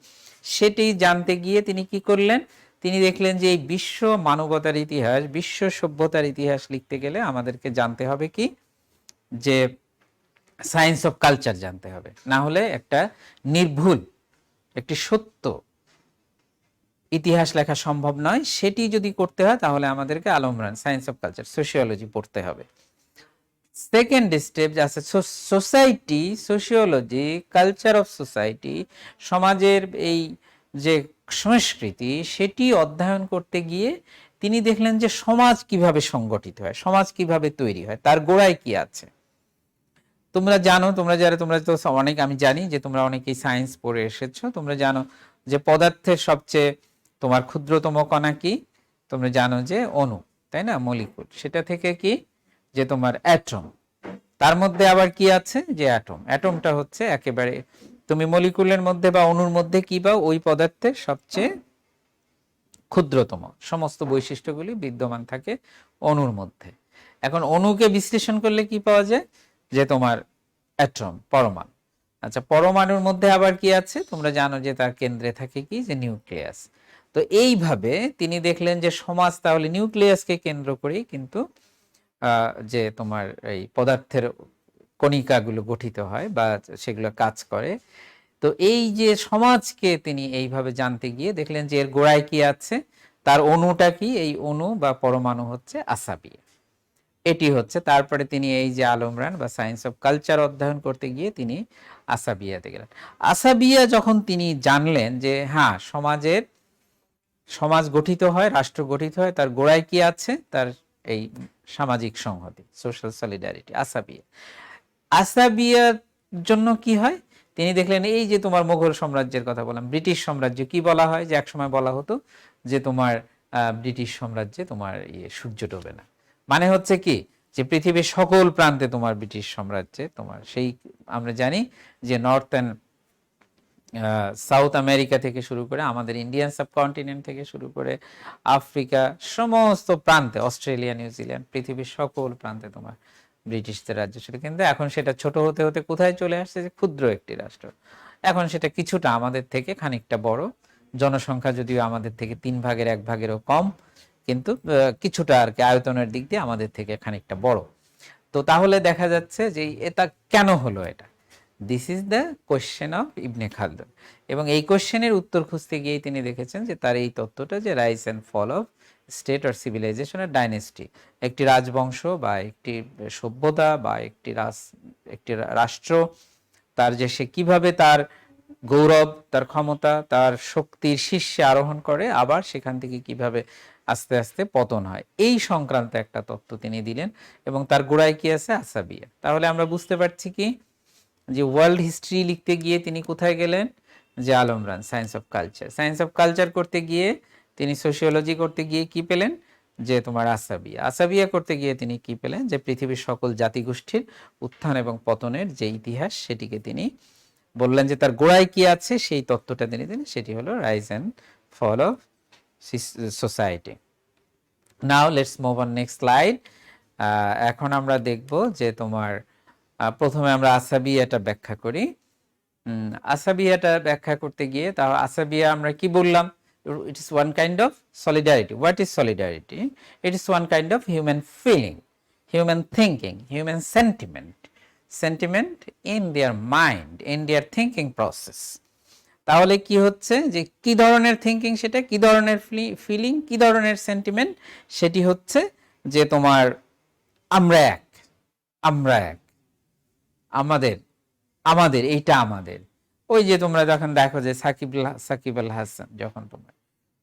সেটি জানতে গিয়ে তিনি কি করলেন, তিনি দেখলেন যে এই বিশ্ব মানবতার ইতিহাস, বিশ্ব সভ্যতার ইতিহাস লিখতে গেলে আমাদেরকে জানতে হবে কি, যে সায়েন্স অফ কালচার জানতে হবে, না হলে একটা নির্ভুল, একটি সত্য ইতিহাস লেখা সম্ভব নয়। সেটি যদি করতে হয় তাহলে আমাদেরকে আলমরান সায়েন্স অফ কালচার, সোশিওলজি পড়তে হবে। সেকেন্ড স্টেপ আছে society, sociology, culture of society, সমাজের এই যে সংস্কৃতি, সেটি অধ্যয়ন করতে গিয়ে তিনি দেখলেন যে সমাজ কিভাবে সংগঠিত হয়, সমাজ কিভাবে তৈরি হয়, তার গোড়ায় কি আছে। তোমরা জানো, তোমরা তো অনেক, আমি জানি যে তোমরা অনেকেই সায়েন্স পড়ে এসেছো, তোমরা জানো যে পদার্থের সবচেয়ে তোমার ক্ষুদ্রতম কণা কি, তোমরা জানো যে অণু, তাই না, মলিকুল। সেটা থেকে কি, যে তোমার অ্যাটম, তার মধ্যে আবার কি আছে, যে অ্যাটম। অ্যাটমটা হচ্ছে একেবারে, তুমি মলিকুলের মধ্যে বা অণুর মধ্যে কি পাও, ওই পদার্থের সবচেয়ে ক্ষুদ্রতম সমস্ত বৈশিষ্ট্যগুলি বিদ্যমান থাকে অণুর মধ্যে। এখন অণুকে বিশ্লেষণ করলে কি পাওয়া যায়, যে তোমার অ্যাটম, পরমাণু। আচ্ছা, পরমাণুর মধ্যে আবার কি আছে, তোমরা জানো যে তার কেন্দ্রে থাকে কি, যে নিউক্লিয়াস। তো এইভাবে তিনি দেখলেন যে সমাজ তাহলে নিউক্লিয়াসকে কেন্দ্র করেই কিন্তু যে তোমার এই পদার্থের কণিকাগুলো গঠিত হয় বা সেগুলো কাজ করে। তো এই যে সমাজকে তিনি এইভাবে জানতে গিয়ে দেখলেন যে এর গোড়ায় কি আছে, তার অণুটা কি, এই অণু বা পরমাণু হচ্ছে আসাবিয়া। এটি হচ্ছে, তারপরে তিনি এই যে আলমরান বা সায়েন্স অফ কালচার অধ্যয়ন করতে গিয়ে তিনি আসাবিয়াতে গেলেন। আসাবিয়া যখন তিনি জানলেন যে হ্যাঁ, সমাজ গঠিত হয়, রাষ্ট্র গঠিত হয়, তার গোড়ায় কি আছে, তার এই সামাজিক সংহতি, সোশ্যাল সলিডারিটি, আসাবিয়া। আসাবিয়ার জন্য কি হয়, তিনি দেখলেন এই যে তোমার মুঘল সাম্রাজ্যের কথা বললাম, ব্রিটিশ সাম্রাজ্য, কি বলা হয়, যে একসময় বলা হতো যে তোমার ব্রিটিশ সাম্রাজ্যে তোমার সূর্য ডোবে না। মানে হচ্ছে কি, যে পৃথিবীর সকল প্রান্তে তোমার ব্রিটিশ সাম্রাজ্যে তোমার সেই, আমরা জানি যে নর্থ অ্যান্ড সাউথ আমেরিকা থেকে শুরু করে আমাদের ইন্ডিয়ান সাবকন্টিনেন্ট থেকে শুরু করে আফ্রিকা, সমস্ত প্রান্তে, অস্ট্রেলিয়া, নিউজিল্যান্ড, পৃথিবীর সকল প্রান্তে তোমার ব্রিটিশদের রাজ্য ছিল। কিন্তু এখন সেটা ছোট হতে হতে কোথায় চলে আসছে, যে ক্ষুদ্র একটি রাষ্ট্র। এখন সেটা কিছুটা আমাদের থেকে খানিকটা বড়, জনসংখ্যা যদিও আমাদের থেকে 1/3 কম, কিন্তু কিছুটা আর কি আয়তনের দিক দিয়ে আমাদের থেকে খানিকটা বড়। তো তাহলে দেখা যাচ্ছে যে এটা কেন হলো, এটা this is the question of Ibn Khaldun. এবং এই কোশ্চেনের উত্তর খুঁজতে গিয়ে তিনি দেখেছেন যে তার এই তত্ত্বটা, যে rise and fall of state or সিভিলাইজেশনের ডাইনেস্টি, একটি রাজবংশ বা একটি সভ্যতা বা একটি রাষ্ট্র, তার যে সে কিভাবে তার গৌরব, তার ক্ষমতা, তার শক্তির শীর্ষে আরোহণ করে, আবার সেখান থেকে কিভাবে আস্তে আস্তে পতন হয়, এই সংক্রান্ত একটা তত্ত্ব তিনি দিলেন। এবং তার গোড়ায় কি আছে, আসাবিয়া। তাহলে আমরা বুঝতে পারছি কি, যে ওয়ার্ল্ড হিস্ট্রি লিখতে গিয়ে তিনি কোথায় গেলেন, যে আলমরান science of culture, science of culture করতে গিয়ে তিনি সোশিওলজি করতে গিয়ে কি পেলেন, যে তোমার আসাবিয়া, আসাবিয়া করতে গিয়ে তিনি কি পেলেন, যে পৃথিবীর সকল জাতিগোষ্ঠীর উত্থান এবং পতনের যে ইতিহাস, সেটিকে তিনি বললেন যে তার গোড়ায় কি আছে, সেই তত্ত্বটা তিনি দিলেন, সেটি হলো rise and fall of society. Now let's move on next slide. এখন আমরা দেখব যে তোমার প্রথমে আমরা আসাবিয়াটা ব্যাখ্যা করি। আসাবিয়াটা ব্যাখ্যা করতে গিয়ে, তাও আসাবিয়া আমরা কি বললাম, it is one kind of solidarity. What is solidarity? It is one kind of human feeling, human thinking, human sentiment in their mind, in their thinking process. তাহলে কি হচ্ছে, যে কি ধরনের থিঙ্কিং, সেটা কি ধরনের ফিলিং, কি ধরনের সেন্টিমেন্ট, সেটি হচ্ছে যে তোমার আমরা এক, আমরা এক, আমাদের, আমাদের এইটা আমাদের, ওই যে তোমরা যখন দেখো যে সাকিব আল হাসান যখন তোমার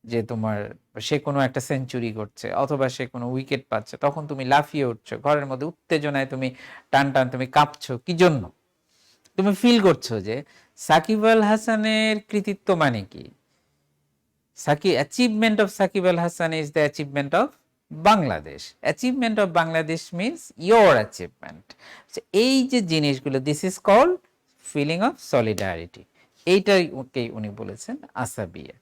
যে তোমার সে কোনো একটা সেঞ্চুরি করছে অথবা সে কোনো উইকেট পাচ্ছে, তখন তুমি লাফিয়ে উঠছো, ঘরের মধ্যে উত্তেজনায় তুমি টান টান তুমি কাঁপছো, কি জন্য? তুমি ফিল করছো যে সাকিব আল হাসানের কৃতিত্ব মানে কি, achievement of Sakib Al Hasan is the achievement of Bangladesh. Achievement of Bangladesh means your achievement. এই যে জিনিসগুলো, this is called feeling of solidarity. এইটাই ওকে উনি বলেছেন আসাবিয়া,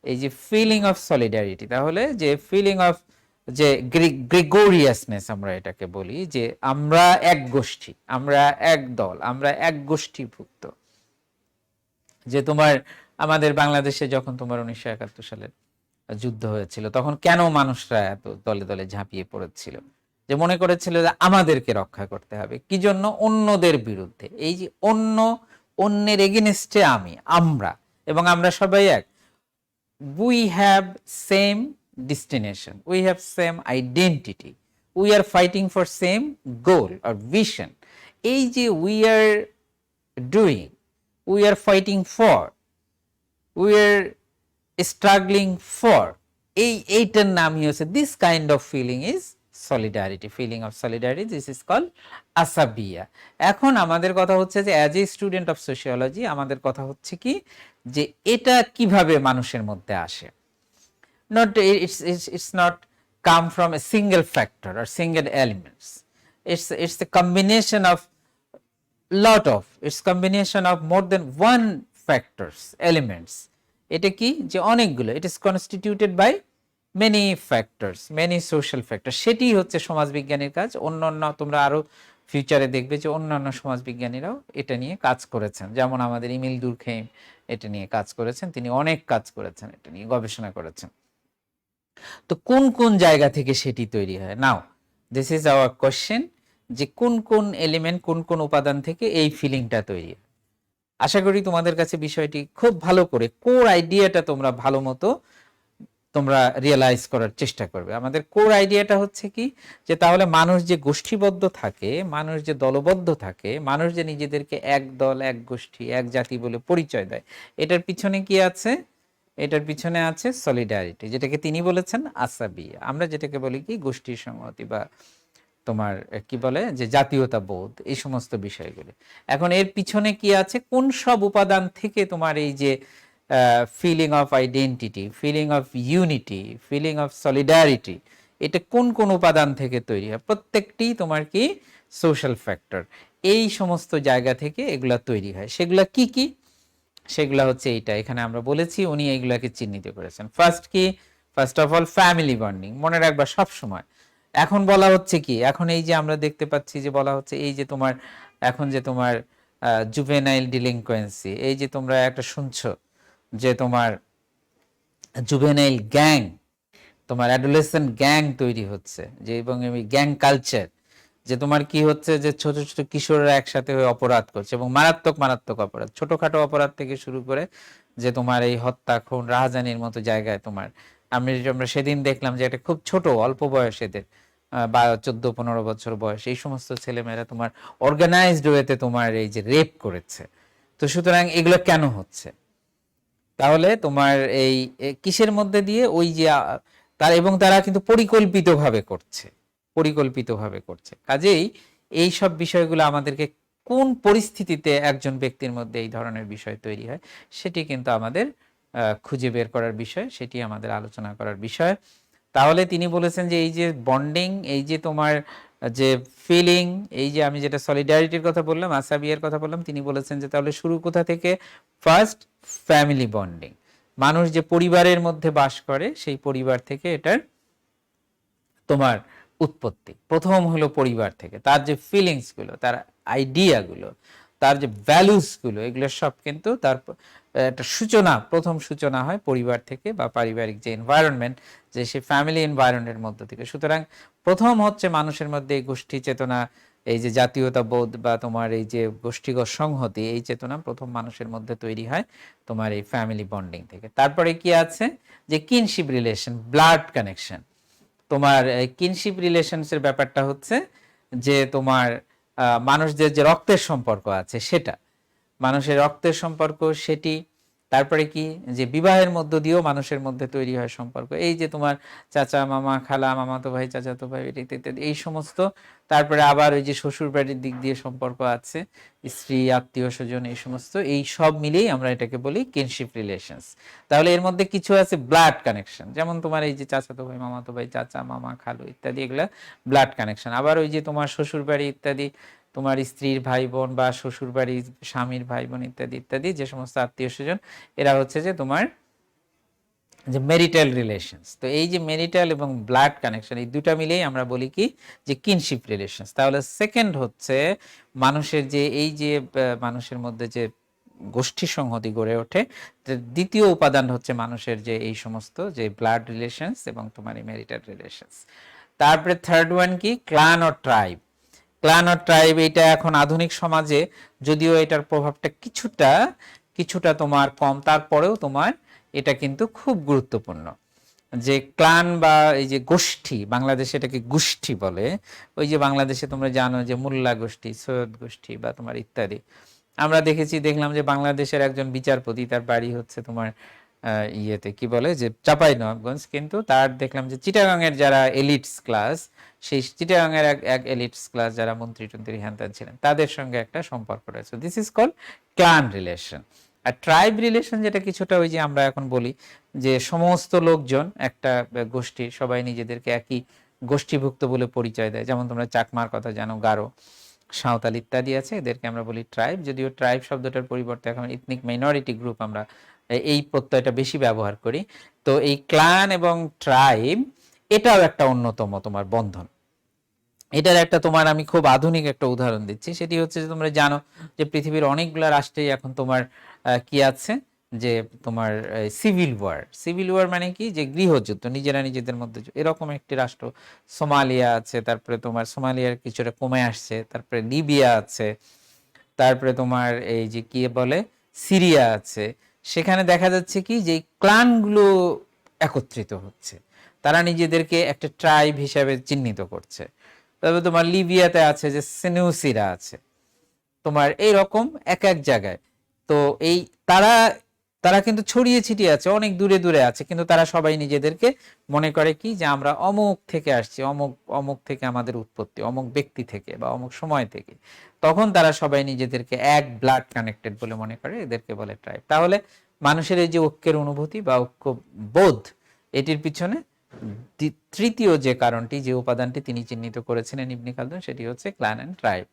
এই যে ফিলিং অফ সলিডারিটি। তাহলে যে ফিলিং অফ যে গ্রেগোরিয়াসনেস আমরা এটাকে বলি, যে আমরা এক গোষ্ঠী, আমরা এক দল, আমরা এক গোষ্ঠীভুক্ত। যে তোমার আমাদের বাংলাদেশে যখন তোমার 1971 সালের যুদ্ধ হয়েছিল, তখন কেন মানুষরা এত দলে দলে ঝাঁপিয়ে পড়েছিল? যে মনে করেছিল যে আমাদেরকে রক্ষা করতে হবে, কি জন্য? অন্যদের বিরুদ্ধে। এই যে অন্যের এগেনস্টে আমরা, এবং আমরা সবাই এক। we have same destination, we have same identity, we are fighting for same goal or vision. এই যে we are doing, we are fighting for, we are struggling for, এইটার নামই হচ্ছে this kind of feeling is solidarity, feeling of solidarity, this is called আসাবিয়া। এখন আমাদের কথা হচ্ছে যে as a student of sociology আমাদের কথা হচ্ছে কি, যে এটা কিভাবে মানুষের মধ্যে আসে। Not it's not come from a single factor or single elements. It's the combination of it's combination of more than one factors, elements. এটা কি, যে অনেকগুলো, it is constituted by many factors, many social factors. সেটি হচ্ছে সমাজবিজ্ঞানীর কাজ। অন্যান্য তোমরা আরো ফিউচারে দেখবে যে অন্যান্য সমাজবিজ্ঞানীরাও এটা নিয়ে কাজ করেছেন, যেমন আমাদের ইমিল দুরখেইম এটা নিয়ে কাজ করেছেন, তিনি অনেক কাজ করেছেন, এটা নিয়ে গবেষণা করেছেন। তো কোন কোন জায়গা থেকে সেটি তৈরি হয়? নাও দিস ইজ আওয়ার কোশ্চেন, যে কোন কোন এলিমেন্ট, কোন কোন উপাদান থেকে এই ফিলিংটা তৈরি হয়। আশা করি তোমাদের কাছে বিষয়টি খুব ভালো করে, কোর আইডিয়াটা তোমরা ভালো মতো তোমরা রিয়েলাইজ করার চেষ্টা করবে। আমাদের কোর আইডিয়াটা হচ্ছে কি, যে তাহলে মানুষ যে গোষ্ঠীবদ্ধ থাকে, মানুষ যে দলবদ্ধ থাকে, মানুষ যে নিজেদেরকে এক দল, এক গোষ্ঠী, এক জাতি বলে পরিচয় দেয়, এটার পিছনে কি আছে? এটার পিছনে আছে সলিডারিটি, যেটাকে তিনি বলেছেন আসাবিয়া। আমরা যেটাকে বলি কি গোষ্ঠী সংহতি, বা তোমার কি বলে যে জাতীয়তা বোধ, এই সমস্ত বিষয়গুলি। এখন এর পিছনে কি আছে, কোন সব উপাদান থেকে তোমার এই যে feeling of identity, feeling of unity, feeling of solidarity, এটা কোন কোন উপাদান থেকে তৈরি হয়? প্রত্যেকটি তোমার কি সোশ্যাল ফ্যাক্টর, এই সমস্ত জায়গা থেকে এগুলা তৈরি হয়। সেগুলা কি কি? সেগুলা হচ্ছে এইটা, এখানে আমরা বলেছি, উনি এইগুলাকে চিহ্নিত করেছেন। First of all family bonding, মনে রাখবা সব সময়। এখন বলা হচ্ছে কি, এখন এই যে আমরা দেখতে পাচ্ছি যে বলা হচ্ছে এই যে তোমার এখন যে তোমার জুভেনাইল ডিলিনকোয়েন্সি, এই যে তোমরা একটা শুনছো যে তোমার জুভেনাইল গ্যাং, তোমার অ্যাডোলেসেন্ট গ্যাং তৈরি হচ্ছে, যে এবং এই গ্যাং কালচার, যে তোমার কি হচ্ছে যে ছোট ছোট কিশোররা একসাথে হয়ে অপরাধ করছে, এবং মারাত্মক মারাত্মক অপরাধ, ছোটখাটো অপরাধ থেকে শুরু করে যে তোমার এই হত্যা, খুন, রাহাজানির মতো জায়গায় তোমার আমরা সেদিন দেখলাম যে একটা খুব ছোট অল্প বয়সেদের বা 14-15 বছর বয়স, এই সমস্ত ছেলেমেয়েরা তোমার অর্গানাইজড ওয়েতে তোমার এই যে রেপ করেছে। তো সুতরাং এগুলো কেন হচ্ছে? তাহলে তোমার এই কিসের মধ্যে দিয়ে, ওই যে তারা কিন্তু পরিকল্পিতভাবে করছে। কাজেই এই সব বিষয়গুলো আমাদেরকে, কোন পরিস্থিতিতে একজন ব্যক্তির মধ্যে এই ধরনের বিষয় তৈরি হয়, সেটি কিন্তু আমাদের খুঁজে বের করার বিষয়, সেটি আমাদের আলোচনা করার বিষয়। তাহলে তিনি বলেছেন যে এই যে বন্ডিং, এই যে তোমার যে ফিলিং, এই যে আমি যেটা সলিডারিটির কথা বললাম, আসাবিয়ার কথা বললাম, তিনি বলেছেন যে তাহলে শুরু কোথা থেকে? ফার্স্ট ফ্যামিলি বন্ডিং, মানুষ যে পরিবারের মধ্যে বাস করে, সেই পরিবার থেকে এটার তোমার উৎপত্তি। প্রথম হলো পরিবার থেকে, তার যে ফিলিংস গুলো, তার আইডিয়া গুলো, তার যে ভ্যালুস গুলো, এগুলো সব কিন্তু তার একটা প্রথম সূচনা হয় পরিবার থেকে, বা পারিবারিক যে এনভায়রনমেন্ট, যে সে ফ্যামিলি এনভায়রনমেন্টের মধ্য থেকে। সুতরাং প্রথম হচ্ছে মানুষের মধ্যে এই গোষ্ঠী চেতনা, এই যে জাতীয়তা বোধ, বা তোমার এই যে গোষ্ঠীগত সংহতি, এই চেতনা প্রথম মানুষের মধ্যে তৈরি হয় তোমার এই ফ্যামিলি বন্ডিং থেকে। তারপরে কি আছে, যে কিনশিপ রিলেশন, ব্লাড কানেকশন। তোমার কিনশিপ রিলেশনসের ব্যাপারটা হচ্ছে যে তোমার মানুষদের যে রক্তের সম্পর্ক আছে সেটা, মানুষের রক্তের সম্পর্ক সেটি, তারপরে কি যে বিবাহের মধ্য দিয়েও মানুষের মধ্যে তৈরি হয় সম্পর্ক, এই যে তোমার চাচা মামা খালা মামাতো ভাই চাচাতো ভাই ইত্যাদি এই সমস্ত, তারপরে আবার ওই যে শ্বশুর বাড়ির দিক দিয়ে সম্পর্ক আছে, স্ত্রী আত্মীয় স্বজন এই সমস্ত, এই সব মিলেই আমরা এটাকে বলি কিনশিপ রিলেশনস। তাহলে এর মধ্যে কিছু আছে ব্লাড কানেকশন, যেমন তোমার এই যে চাচাতো ভাই মামাতো ভাই চাচা মামা খালু ইত্যাদি, এগুলা ব্লাড কানেকশন। আবার ওই যে তোমার শ্বশুর বাড়ি ইত্যাদি, তোমার স্ত্রীর ভাই বোন বা শ্বশুর বাড়ির স্বামীর ভাই বোন ইত্যাদি ইত্যাদি যে সমস্ত আত্মীয় স্বজন, এরা হচ্ছে যে তোমার যে মেরিটাল রিলেশনস। তো এই যে মেরিটাল এবং ব্লাড কানেকশন, এই দুটা মিলেই আমরা বলি কি যে কিনশিপ রিলেশনস। তাহলে সেকেন্ড হচ্ছে মানুষের যে এই যে মানুষের মধ্যে যে গোষ্ঠী সংহতি গড়ে ওঠে, দ্বিতীয় উপাদান হচ্ছে মানুষের যে এই সমস্ত যে ব্লাড রিলেশনস এবং তোমার এই মেরিটাল রিলেশনস। তারপরে থার্ড ওয়ান কি clan or tribe. Clan or tribe এটা এখন আধুনিক সমাজে যদিও এটার প্রভাবটা কিছুটা কিছুটা তোমার কম, তারপরেও তোমার এটা কিন্তু খুব গুরুত্বপূর্ণ। যে ক্লান বা এই যে গোষ্ঠী, বাংলাদেশে এটাকে গোষ্ঠী বলে। ওই যে বাংলাদেশে তোমরা জানো যে মোল্লা গোষ্ঠী, সৈয়দ গোষ্ঠী বা তোমার ইত্যাদি। আমরা দেখলাম যে বাংলাদেশের একজন বিচারপতি, তার বাড়ি হচ্ছে তোমার ইয়েতে কি বলে যে চাঁপাইনবাবগঞ্জ, কিন্তু তার দেখলাম যে চিটাগাংয়ের যারা এলিটস ক্লাস, সেই চিটাগাংয়ের এক এলিটস ক্লাস যারা মন্ত্রী টন্ত্রী হ্যান ত্যান ছিলেন, তাদের সঙ্গে একটা সম্পর্ক রয়েছে। This is called clan relation. আর ট্রাইব রিলেশন যেটা কিছুটা ওই যে আমরা এখন বলি যে সমস্ত লোকজন একটা গোষ্ঠীর সবাই নিজেদেরকে একই গোষ্ঠীভুক্ত বলে পরিচয় দেয়, যেমন তোমরা চাকমার কথা জানো, গারো, সাঁওতাল ইত্যাদি আছে, এদেরকে আমরা বলি ট্রাইব। যদিও ট্রাইব শব্দটার পরিবর্তে এখন ইথনিক মাইনরিটি গ্রুপ আমরা এই প্রত্যয়টা বেশি ব্যবহার করি। তো এই ক্লান এবং ট্রাইব এটাও একটা অন্যতম তোমার বন্ধন। এটার একটা তোমার আমি খুব আধুনিক একটা উদাহরণ দিচ্ছি, সেটি হচ্ছে যে তোমরা জানো যে পৃথিবীর অনেকগুলো রাষ্ট্রেই এখন তোমার কি আছে যে তোমার সিভিল ওয়ার। সিভিল ওয়ার মানে কি যে গৃহযুদ্ধ, নিজেরা নিজেদের মধ্যে এরকম একটি রাষ্ট্র সোমালিয়া আছে, তারপরে তোমার সোমালিয়ার কিছুটা কমে আসছে, তারপরে লিবিয়া আছে, তারপরে তোমার এই যে কি বলে সিরিয়া আছে। সেখানে দেখা যাচ্ছে কি যে ক্লানগুলো একত্রিত হচ্ছে, তারা নিজেদেরকে একটা ট্রাইব হিসাবে চিহ্নিত করছে। তারপরে তোমার লিবিয়াতে আছে যে সেনুসিরা আছে, তোমার এইরকম এক এক জায়গায়। তো এই তারা তারা কিন্তু ছড়িয়ে ছিটিয়ে আছে, অনেক দূরে দূরে আছে, কিন্তু তারা সবাই নিজেদেরকে মনে করে কি যে আমরা অমুক থেকে আসছি, অমুক অমুক থেকে আমাদের উৎপত্তি, অমুক ব্যক্তি থেকে বা অমুক সময় থেকে। তখন তারা সবাই নিজেদেরকে এক ব্লাড কানেক্টেড বলে মনে করে, এদেরকে বলে ট্রাইব। তাহলে মানুষের এই যে ঐক্যের অনুভূতি বা ঐক্যবোধ, এটির পিছনে তৃতীয় যে কারণটি, যে উপাদানটি তিনি চিহ্নিত করেছিলেন ইবনে খালদুন, সেটি হচ্ছে clan and tribe.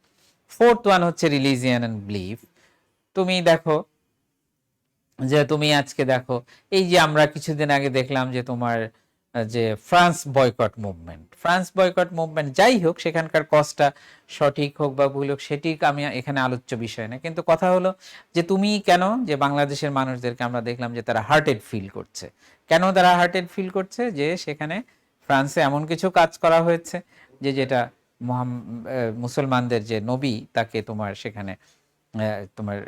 Fourth one হচ্ছে রিলিজিয়ান এন্ড বিলিফ। তুমি দেখো যে তুমি আজকে দেখো এই যে আমরা কিছুদিন আগে দেখলাম যে তোমার যে ফ্রান্স বয়কট মুভমেন্ট যাই হোক, সেখানকার কজটা সঠিক হোক বা ভুল হোক সেটি আমি এখানে আলোচ্য বিষয় না, কিন্তু কথা হলো যে তুমি কেন যে বাংলাদেশের মানুষদেরকে আমরা দেখলাম যে তারা হার্টেড ফিল করছে। কেন তারা হার্টেড ফিল করছে? যে সেখানে ফ্রান্সে এমন কিছু কাজ করা হয়েছে যে যেটা মুসলমানদের যে নবী তাকে তোমার সেখানে তোমার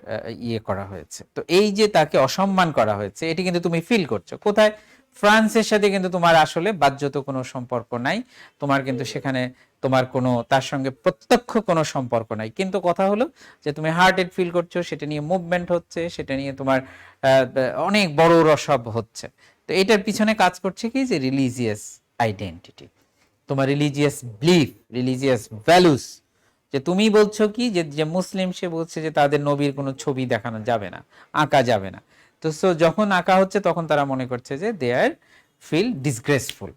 ইয়ে করা হয়েছে। তো এই যে তাকে অসম্মান করা হয়েছে, এটি কিন্তু তুমি ফিল করছো কোথায়? ফ্রান্সের সাথে কিন্তু তোমার আসলে বাহ্যত কোনো সম্পর্ক নাই, তোমার কিন্তু সেখানে তোমার কোনো তার সঙ্গে প্রত্যক্ষ কোনো সম্পর্ক নাই, কিন্তু কথা হলো যে তুমি হার্টেড ফিল করছো, সেটা নিয়ে মুভমেন্ট হচ্ছে, সেটা নিয়ে তোমার অনেক বড় রসব হচ্ছে। তো এটার পিছনে কাজ করছে কি যে রিলিজিয়াস আইডেন্টিটি, তোমার রিলিজিয়াস বিলিফ, রিলিজিয়াস ভ্যালুস। যে তুমি বলছো কি যে মুসলিম, সে বলছে যে তাদের নবীর কোনো ছবি দেখানো যাবে না, আঁকা যাবে না। তো সো যখন আঁকা হচ্ছে তখন তারা মনে করছে যে দে আর ফিলিং ডিসগ্রেসফুল।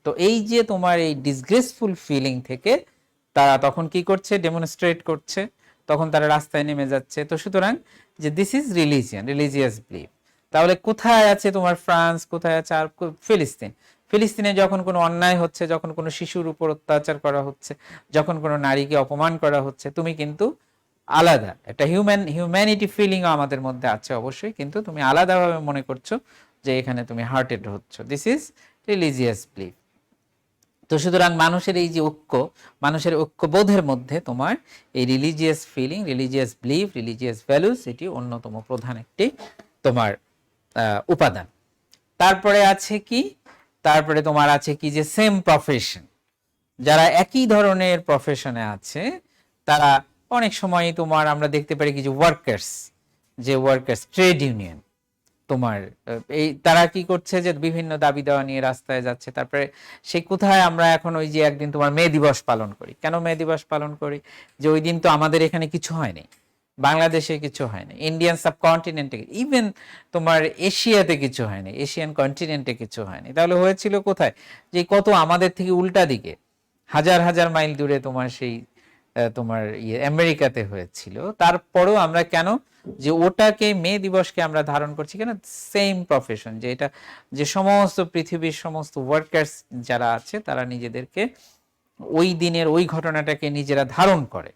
তো এই যে তোমার এই ডিসগ্রেসফুল ফিলিং থেকে তারা তখন কি করছে? ডেমনস্ট্রেট করছে, তখন তারা রাস্তায় নেমে যাচ্ছে। তো সুতরাং যে দিস ইজ রিলিজিয়াস বিলিফ। তাহলে কোথায় আছে তোমার ফ্রান্স, কোথায় আছে আর ফিলিস্তিনে যখন কোনো অন্যায় হচ্ছে, যখন কোনো শিশুর উপর অত্যাচার করা হচ্ছে, যখন কোনো নারীকে অপমান করা হচ্ছে, তুমি কিন্তু আলাদা একটা হিউম্যানিটি ফিলিংও আমাদের মধ্যে আছে অবশ্যই, কিন্তু তুমি আলাদাভাবে মনে করছো যে এখানে তুমি হার্টেড হচ্ছ। This is religious belief. তো সুতরাং মানুষের এই যে ঐক্য, মানুষের ঐক্যবোধের মধ্যে তোমার এই religious feeling, religious belief, religious values, এটি অন্যতম প্রধান একটি তোমার উপাদান। তারপরে আছে কি? তারপরে তোমার আছে কি যে সেম প্রফেশন, যারা একই ধরনের প্রফেশনে আছে তারা অনেক সময় তোমার আমরা দেখতে পারি কিছু ওয়ার্কার্স ট্রেড ইউনিয়ন তোমার এই তারা কি করছে যে বিভিন্ন দাবি দেওয়া নিয়ে রাস্তায় যাচ্ছে। তারপরে সেই কোথায় আমরা এখন ওই যে একদিন তোমার মে দিবস পালন করি, কেন মে দিবস পালন করি? যে ওই দিন তো আমাদের এখানে কিছু হয়নি, বাংলাদেশে কিছু হয়নি, ইন্ডিয়ান সাবকন্টিনেন্টে, ইভেন তোমার এশিয়াতে কিছু হয়নি, এশিয়ান কন্টিনেন্টে কিছু হয়নি। তাহলে হয়েছিল কোথায়? যে কত আমাদের থেকে উল্টা দিকে হাজার হাজার মাইল দূরে তোমার সেই তোমার আমেরিকাতে হয়েছিল। তারপরেও আমরা কেন যে ওটাকে মে দিবসকে আমরা ধারণ করছি কেন? সেম প্রফেশন, যে এটা যে সমস্ত পৃথিবীর সমস্ত ওয়ার্কার্স যারা আছে তারা নিজেদেরকে ওই দিনের ওই ঘটনাটাকে নিজেরা ধারণ করে।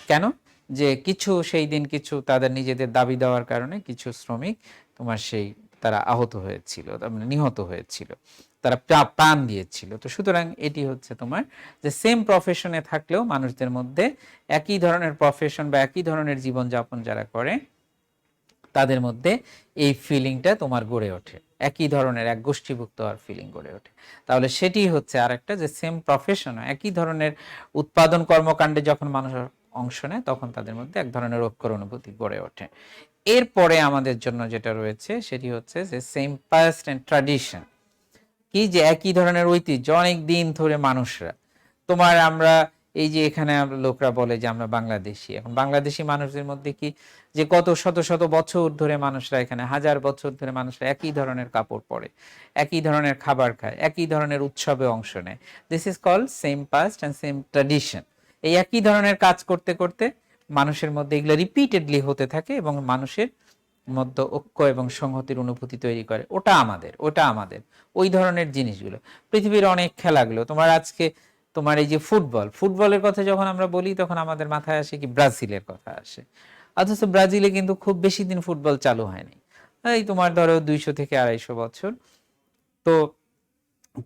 কেন? যে কিছু সেই দিন কিছু তাদের নিজেদের দাবি দেওয়ার কারণে কিছু শ্রমিক তোমার সেই তারা আহত হয়েছিল, মানে নিহত হয়েছিল, তারা প্রাণ দিয়েছিল। তো সুতরাং এটি হচ্ছে তোমার যে সেম প্রফেশনে থাকলেও মানুষদের মধ্যে একই ধরনের প্রফেশন বা একই ধরনের জীবনযাপন যারা করে তাদের মধ্যে এই ফিলিংটা তোমার গড়ে ওঠে, একই ধরনের এক গোষ্ঠীভুক্ত হওয়ার ফিলিং গড়ে ওঠে। তাহলে সেটি হচ্ছে আরেকটা, যে সেম প্রফেশন একই ধরনের উৎপাদন কর্মকাণ্ডে যখন মানুষ অংশ নেয় তখন তাদের মধ্যে এক ধরনের ঐক্যর অনুভূতি গড়ে ওঠে। এরপরে আমাদের জন্য যেটা রয়েছে সেটি হচ্ছে যে সেম পাস্ট অ্যান্ড ট্র্যাডিশন। কি যে একই ধরনের ঐতিহ্য, অনেক দিন ধরে মানুষরা তোমার আমরা এই যে এখানে লোকরা বলে যে আমরা বাংলাদেশি, এখন বাংলাদেশি মানুষদের মধ্যে কি যে কত শত শত বছর ধরে মানুষরা এখানে হাজার বছর ধরে মানুষরা একই ধরনের কাপড় পরে, একই ধরনের খাবার খায়, একই ধরনের উৎসবে অংশ নেয়। This is called same past and same tradition. এই একই ধরনের কাজ করতে করতে মানুষের মধ্যে এগুলো রিপিটেডলি হতে থাকে এবং মানুষের মধ্যে ঐক্য এবং সংহতির অনুভূতি তৈরি করে। ওটা আমাদের ওই ধরনের জিনিসগুলো। পৃথিবীর অনেক খেলাগুলো তোমার আজকে তোমার এই যে ফুটবলের কথা যখন আমরা বলি তখন আমাদের মাথায় আসে কি ব্রাজিলের কথা আসে, অথচ ব্রাজিলে কিন্তু খুব বেশি দিন ফুটবল চালু হয়নি, এই তোমার ধরো 200 থেকে 250 বছর। তো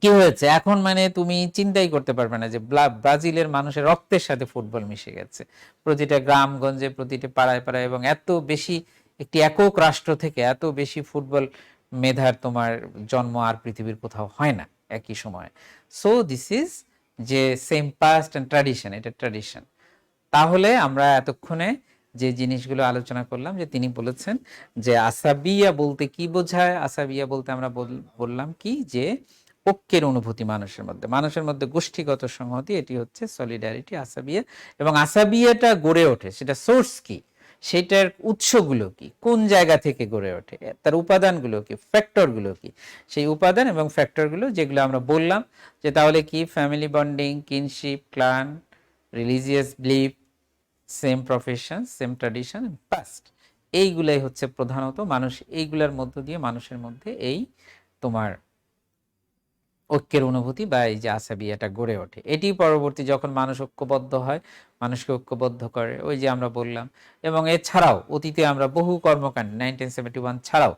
কি হয়েছে এখন, মানে তুমি চিন্তাই করতে পারবে না যে ব্রাজিলের মানুষের রক্তের সাথে ফুটবল মিশে গেছে, প্রতিটা গ্রামগঞ্জে প্রতিটা পাড়ায় পাড়ায়, এবং এত বেশি একটি একক রাষ্ট্র থেকে এত বেশি ফুটবল মেধার তোমার জন্ম আর পৃথিবীর কোথাও হয় না একই সময়ে। সো দিস ইজ যে সেম পাস্ট অ্যান্ড ট্র্যাডিশন, এটা ট্র্যাডিশন। তাহলে আমরা এতক্ষণে যে জিনিসগুলো আলোচনা করলাম, যে তিনি বলেছেন যে আসাবিয়া বলতে কি বোঝায়। আসাবিয়া বলতে আমরা বললাম কি যে ঐক্যের অনুভূতি মানুষের মধ্যে গোষ্ঠীগত সংহতি, এটি হচ্ছে সলিডারিটি, আসাবিয়া। এবং আসাবিয়াটা গড়ে ওঠে, সেটা সোর্স কি, সেটার উৎসগুলো কি, কোন জায়গা থেকে গড়ে ওঠে, তার উপাদানগুলো কি, ফ্যাক্টরগুলো কি, সেই উপাদান এবং ফ্যাক্টরগুলো যেগুলো আমরা বললাম যে তাহলে কি family bonding, kinship, clan, religious belief, same profession, same tradition, past, এইগুলাই হচ্ছে প্রধানত মানুষ, এইগুলোর মধ্য দিয়ে মানুষের মধ্যে এই তোমার ঐক্যের অনুভূতি বা এই যে আসাবিয়াটা গড়ে ওঠে। এটি পরবর্তী যখন মানুষ ঐক্যবদ্ধ হয়, মানুষকে ঐক্যবদ্ধ করে, ওই যে আমরা বললাম। এবং এছাড়াও অতীতে আমরা বহু কর্মকাণ্ড 1971 ছাড়াও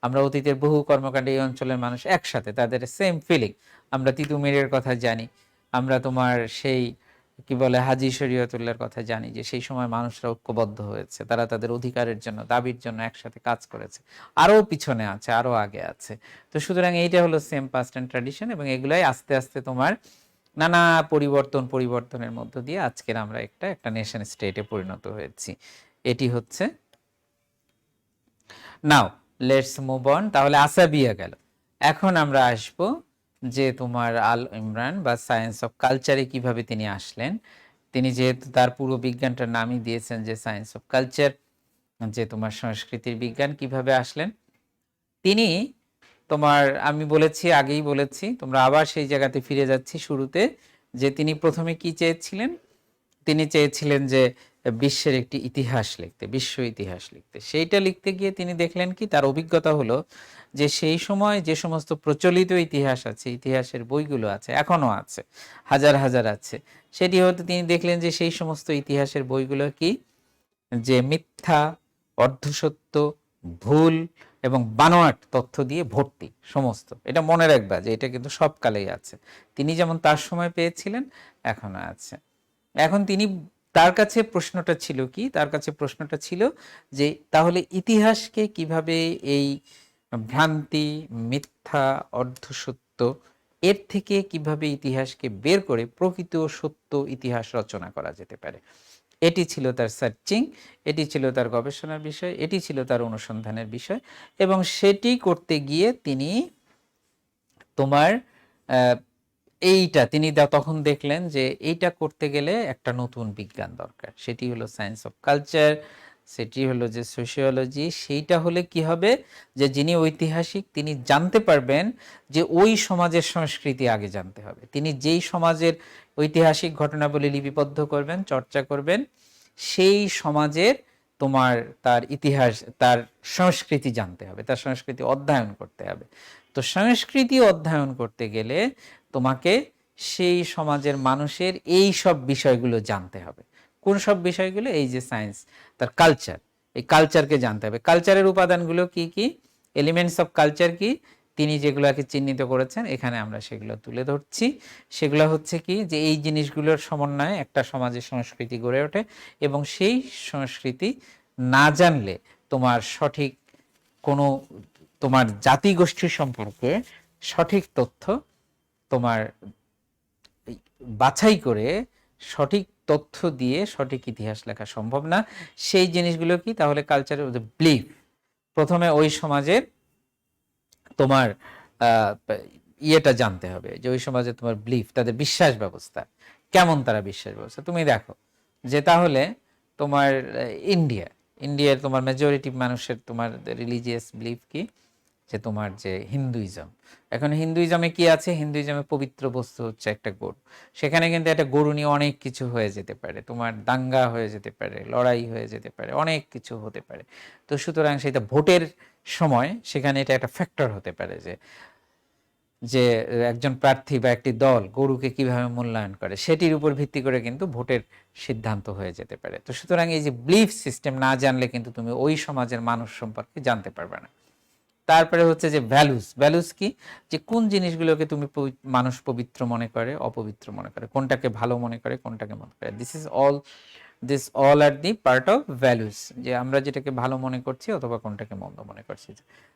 আমরা অতীতের বহু কর্মকাণ্ডে এই অঞ্চলের মানুষ একসাথে তাদের সেম ফিলিং, আমরা তিতুমিরের কথা জানি, আমরা তোমার সেই কি বলে হাজী শরীয়তুল্লাহর কথা জানি, যে সেই সময় মানুষরা ঐক্যবদ্ধ হয়েছে, তারা তাদের অধিকারের জন্য, দাবির জন্য একসাথে কাজ করেছে, আরো পিছনে আছে, আরো আগে আছে। তো সুতরাং এইটা হলো সেম পাস্ট অ্যান্ড ট্র্যাডিশন, এবং এগুলাই আস্তে আস্তে তোমার নানা পরিবর্তনের মধ্য দিয়ে আজকের আমরা একটা নেশন স্টেটে পরিণত হয়েছি। এটি হচ্ছে। নাও লেটস মুভ অন। তাহলে আসাবিয়া গেল, এখন আমরা আসব যে তোমার আল ইমরান বা সায়েন্স অফ কালচারে কিভাবে তিনি আসলেন। তিনি যেহেতু তার পুরো বিজ্ঞানটার নামই দিয়েছেন যে সায়েন্স অফ কালচার, যে তোমার সংস্কৃতির বিজ্ঞান, কিভাবে আসলেন তিনি। তোমার আমি বলেছি, আগেই বলেছি, তোমরা আবার সেই জায়গাতে ফিরে যাচ্ছি শুরুতে, যে তিনি প্রথমে কি চেয়েছিলেন? তিনি চেয়েছিলেন যে বিশ্বের একটি ইতিহাস লিখতে, বিশ্ব ইতিহাস লিখতে। সেইটা লিখতে গিয়ে তিনি দেখলেন কি, তার অভিজ্ঞতা হলো যে সেই সময় যে সমস্ত প্রচলিত ইতিহাস আছে, ইতিহাসের বইগুলো আছে, এখনো আছে, হাজার হাজার আছে, সেটি হতে তিনি দেখলেন যে সেই সমস্ত ইতিহাসের বইগুলো কি, যে মিথ্যা, অর্ধসত্য, ভুল এবং বানোয়াট তথ্য দিয়ে ভর্তি সমস্ত। এটা মনে রাখবা যে এটা কিন্তু সব কালেই আছে, তিনি যেমন তার সময় পেয়েছিলেন এখনো আছে। এখন তিনি, তার কাছে প্রশ্নটা ছিল কি, তার কাছে প্রশ্নটা ছিল যে তাহলে ইতিহাসকে কিভাবে এই ভ্রান্তি, মিথ্যা, অর্ধসত্য, এর থেকে কিভাবে ইতিহাসকে বের করে প্রকৃত সত্য ইতিহাস রচনা করা যেতে পারে। এটি ছিল তার সার্চিং, এটি ছিল তার গবেষণার বিষয়, এটি ছিল তার অনুসন্ধানের বিষয়, এবং সেটি করতে গিয়ে তিনি তোমার তিনি তখন দেখলেন যে এইটা করতে গেলে একটা নতুন বিজ্ঞান দরকার, সেটি হলো সায়েন্স অফ কালচার, সেটি হলো যে সোশিওলজি। সেইটা হলে কি হবে, যে যিনি ঐতিহাসিক তিনি জানতে পারবেন যে ওই সমাজের সংস্কৃতি আগে জানতে হবে। তিনি যেই সমাজের ঐতিহাসিক ঘটনাবলী লিপিবদ্ধ করবেন, চর্চা করবেন, সেই সমাজের তোমার তার ইতিহাস, তার সংস্কৃতি জানতে হবে, তার সংস্কৃতি অধ্যয়ন করতে হবে। তো সংস্কৃতি অধ্যয়ন করতে গেলে তোমাকে সেই সমাজের মানুষের এই সব বিষয়গুলো জানতে হবে। কোন সব বিষয়গুলো? এই যে সায়েন্স, তার কালচার, এই কালচারকে জানতে হবে। কালচারের উপাদানগুলো কি কি, এলিমেন্টস অফ কালচার কি, তিনি যেগুলোকে চিহ্নিত করেছেন এখানে আমরা সেগুলো তুলে ধরছি। সেগুলো হচ্ছে কি, যে এই জিনিসগুলোর সমন্বয়ে একটা সমাজের সংস্কৃতি গড়ে ওঠে, এবং সেই সংস্কৃতি না জানলে তোমার সঠিক কোনো তোমার জাতিগোষ্ঠী সম্পর্কে সঠিক তথ্য তোমার বাছাই করে সঠিক তথ্য দিয়ে সঠিক ইতিহাস লেখা সম্ভব না। সেই জিনিসগুলো কি তাহলে? কালচারের বিলিফ, প্রথমে ওই সমাজের তোমার ইয়েটা জানতে হবে, যে ওই সমাজে তোমার বিলিফ, তাদের বিশ্বাস ব্যবস্থা কেমন, তারা বিশ্বাস ব্যবস্থা। তুমি দেখো যে তাহলে তোমার ইন্ডিয়ার তোমার মেজরিটি মানুষের তোমার রিলিজিয়াস বিলিফ কি, যে তোমার যে হিন্দুইজম। এখন হিন্দুইজমে কি আছে? হিন্দুইজমে পবিত্র বস্তু হচ্ছে একটা গরু। সেখানে কিন্তু একটা গরু নিয়ে অনেক কিছু হয়ে যেতে পারে, তোমার দাঙ্গা হয়ে যেতে পারে, লড়াই হয়ে যেতে পারে, অনেক কিছু হতে পারে। তো সুতরাং সেটা ভোটের সময় সেখানে এটা একটা ফ্যাক্টর হতে পারে, যে যে একজন প্রার্থী বা একটি দল গরুকে কিভাবে মূল্যায়ন করে, সেটির উপর ভিত্তি করে কিন্তু ভোটের সিদ্ধান্ত হয়ে যেতে পারে। তো সুতরাং এই যে বিলিফ সিস্টেম না জানলে কিন্তু তুমি ওই সমাজের মানুষ সম্পর্কে জানতে পারবে না। তারপরে হচ্ছে যে ভ্যালুস কি, যে কোন জিনিসগুলোকে তুমি মানুষ পবিত্র মনে করে, অপবিত্র মনে করে, কোনটাকে ভালো মনে করে, কোনটাকে মনে করে। This all are the part of values, যে আমরা যেটাকে ভালো মনে করছি অথবা কোনটাকে মন্দ মনে করছি।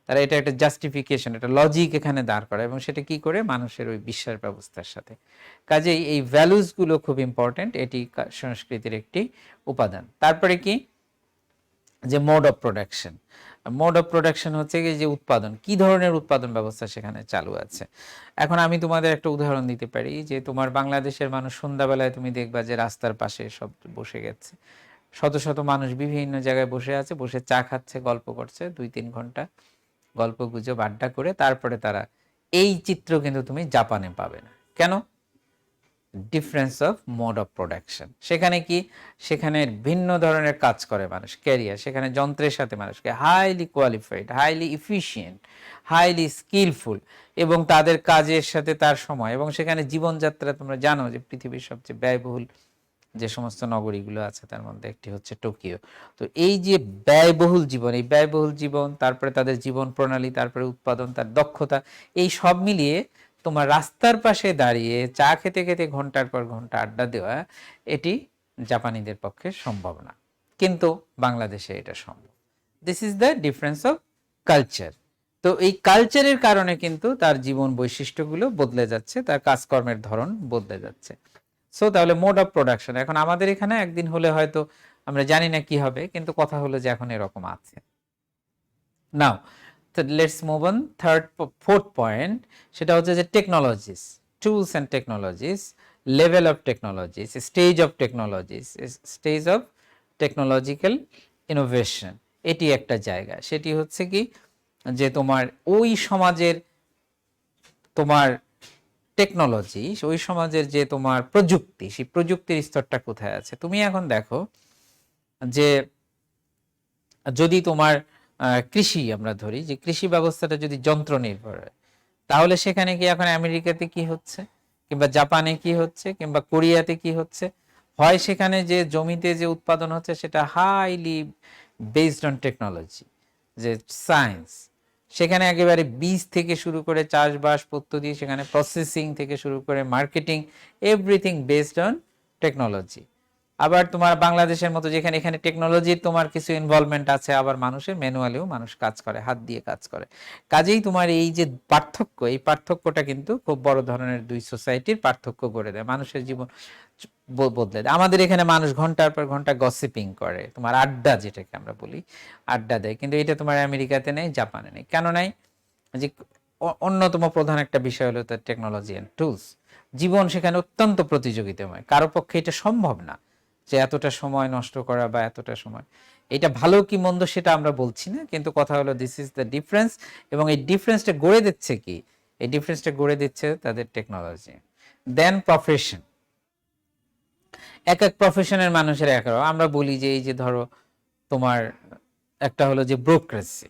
তারা এটা একটা জাস্টিফিকেশন, একটা লজিক এখানে দাঁড় করা, এবং সেটা কি করে? মানুষের ওই বিশ্বাস ব্যবস্থার সাথে। কাজেই এই ভ্যালুসগুলো খুব ইম্পর্টেন্ট, এটি সংস্কৃতির একটি উপাদান। তারপরে কি, যে মোড অফ প্রোডাকশন হচ্ছে কি, যে উৎপাদন, কি ধরনের উৎপাদন ব্যবস্থা সেখানে চালু আছে। এখন আমি তোমাদের একটা উদাহরণ দিতে পারি, যে তোমার বাংলাদেশের মানুষ সন্ধ্যাবেলায় তুমি দেখবা যে রাস্তার পাশে সব বসে গেছে, শত শত মানুষ বিভিন্ন জায়গায় বসে আছে, বসে চা খাচ্ছে, গল্প করছে, 2-3 ঘন্টা গল্প গুজব আড্ডা করে তারপরে তারা, এই চিত্র কিন্তু তুমি জাপানে পাবে না। কেন? Difference of mode of production. সেখানে কি, সেখানে ভিন্ন ধরনের কাজ করে মানুষ, ক্যারিয়ার, সেখানে যন্ত্রের সাথে মানুষকে highly qualified, highly efficient, highly skillful, এবং তাদের কাজের সাথে তার সময়, এবং সেখানে জীবনযাত্রা, তোমরা জানো যে পৃথিবীর সবচেয়ে ব্যয়বহুল যে সমস্ত নগরীগুলো আছে তার মধ্যে একটি হচ্ছে টোকিও। তো এই যে ব্যয়বহুল জীবন, এই ব্যয়বহুল জীবন, তারপরে তাদের জীবন প্রণালী, তারপরে উৎপাদন, তার দক্ষতা, এই সব মিলিয়ে তোমার রাস্তার পাশে দাঁড়িয়ে চা খেতে খেতে ঘন্টার পর ঘন্টা আড্ডা দেওয়া, এটি জাপানিদের পক্ষে সম্ভব না, কিন্তু বাংলাদেশে এটা সম্ভব। This is the difference of culture. তো এই কালচারের কারণে কিন্তু তার জীবন বৈশিষ্ট্যগুলো বদলে যাচ্ছে, তার কাজকর্মের ধরন বদলে যাচ্ছে। সো তাহলে মোড অফ প্রোডাকশন, এখন আমাদের এখানে একদিন হলে হয়তো আমরা জানি না কি হবে, কিন্তু কথা হলো যে এখন এরকম আছে। নাও let's move on fourth point, সেটা হচ্ছে যে technologies, tools and technologies, level of technologies, stage of technological innovation. এটি একটা জায়গা, সেটি হচ্ছে কি, যে তোমার ওই সমাজের তোমার টেকনোলজি, ওই সমাজের যে তোমার প্রযুক্তি, সেই প্রযুক্তির স্তরটা কোথায় আছে। তুমি এখন দেখো যে যদি তোমার কৃষি আমরা ধরি, যে কৃষি ব্যবস্থাটা যদি যন্ত্র নির্ভর হয়, তাহলে সেখানে কি এখন আমেরিকাতে কি হচ্ছে, কিংবা জাপানে কি হচ্ছে, কিংবা কোরিয়াতে কি হচ্ছে, হয় সেখানে যে জমিতে যে উৎপাদন হচ্ছে সেটা হাইলি বেসড অন টেকনোলজি, যে সায়েন্স, সেখানে একেবারে বীজ থেকে শুরু করে চাষবাস পদ্ধতি, সেখানে প্রসেসিং থেকে শুরু করে marketing, everything based on technology. আবার তোমার বাংলাদেশের মতো যেখানে এখানে টেকনোলজির তোমার কিছু ইনভলভমেন্ট আছে, আবার মানুষের ম্যানুয়ালিও মানুষ কাজ করে, হাত দিয়ে কাজ করে। কাজেই তোমার এই যে পার্থক্য, এই পার্থক্যটা কিন্তু খুব বড় ধরনের দুই সোসাইটির পার্থক্য করে দেয়, মানুষের জীবন বদলে দেয়। আমাদের এখানে মানুষ ঘন্টার পর ঘন্টা গসিপিং করে, তোমার আড্ডা যেটাকে আমরা বলি, আড্ডা দেয়, কিন্তু এটা তোমার আমেরিকাতে নেই, জাপানে নেই। কেন নাই? যে অন্যতম প্রধান একটা বিষয় হলো তার টেকনোলজি এন্ড টুলস। জীবন সেখানে অত্যন্ত প্রতিযোগিতাময়, কারো পক্ষে এটা সম্ভব না যে এতটা সময় নষ্ট করা বা এতটা সময়। এটা ভালো কি মন্দ সেটা আমরা বলছি না, কিন্তু কথা হলো দিস ইজ দ্য ডিফারেন্স। এবং এই ডিফারেন্সটা গড়ে দিচ্ছে কি? এই ডিফারেন্সটা গড়ে দিচ্ছে তাদের টেকনোলজি। দেন প্রফেশন, এক এক প্রফেশনের মানুষের এক রকম। আমরা বলি যে এই যে ধরো তোমার একটা হলো যে ব্রোক্রেসি,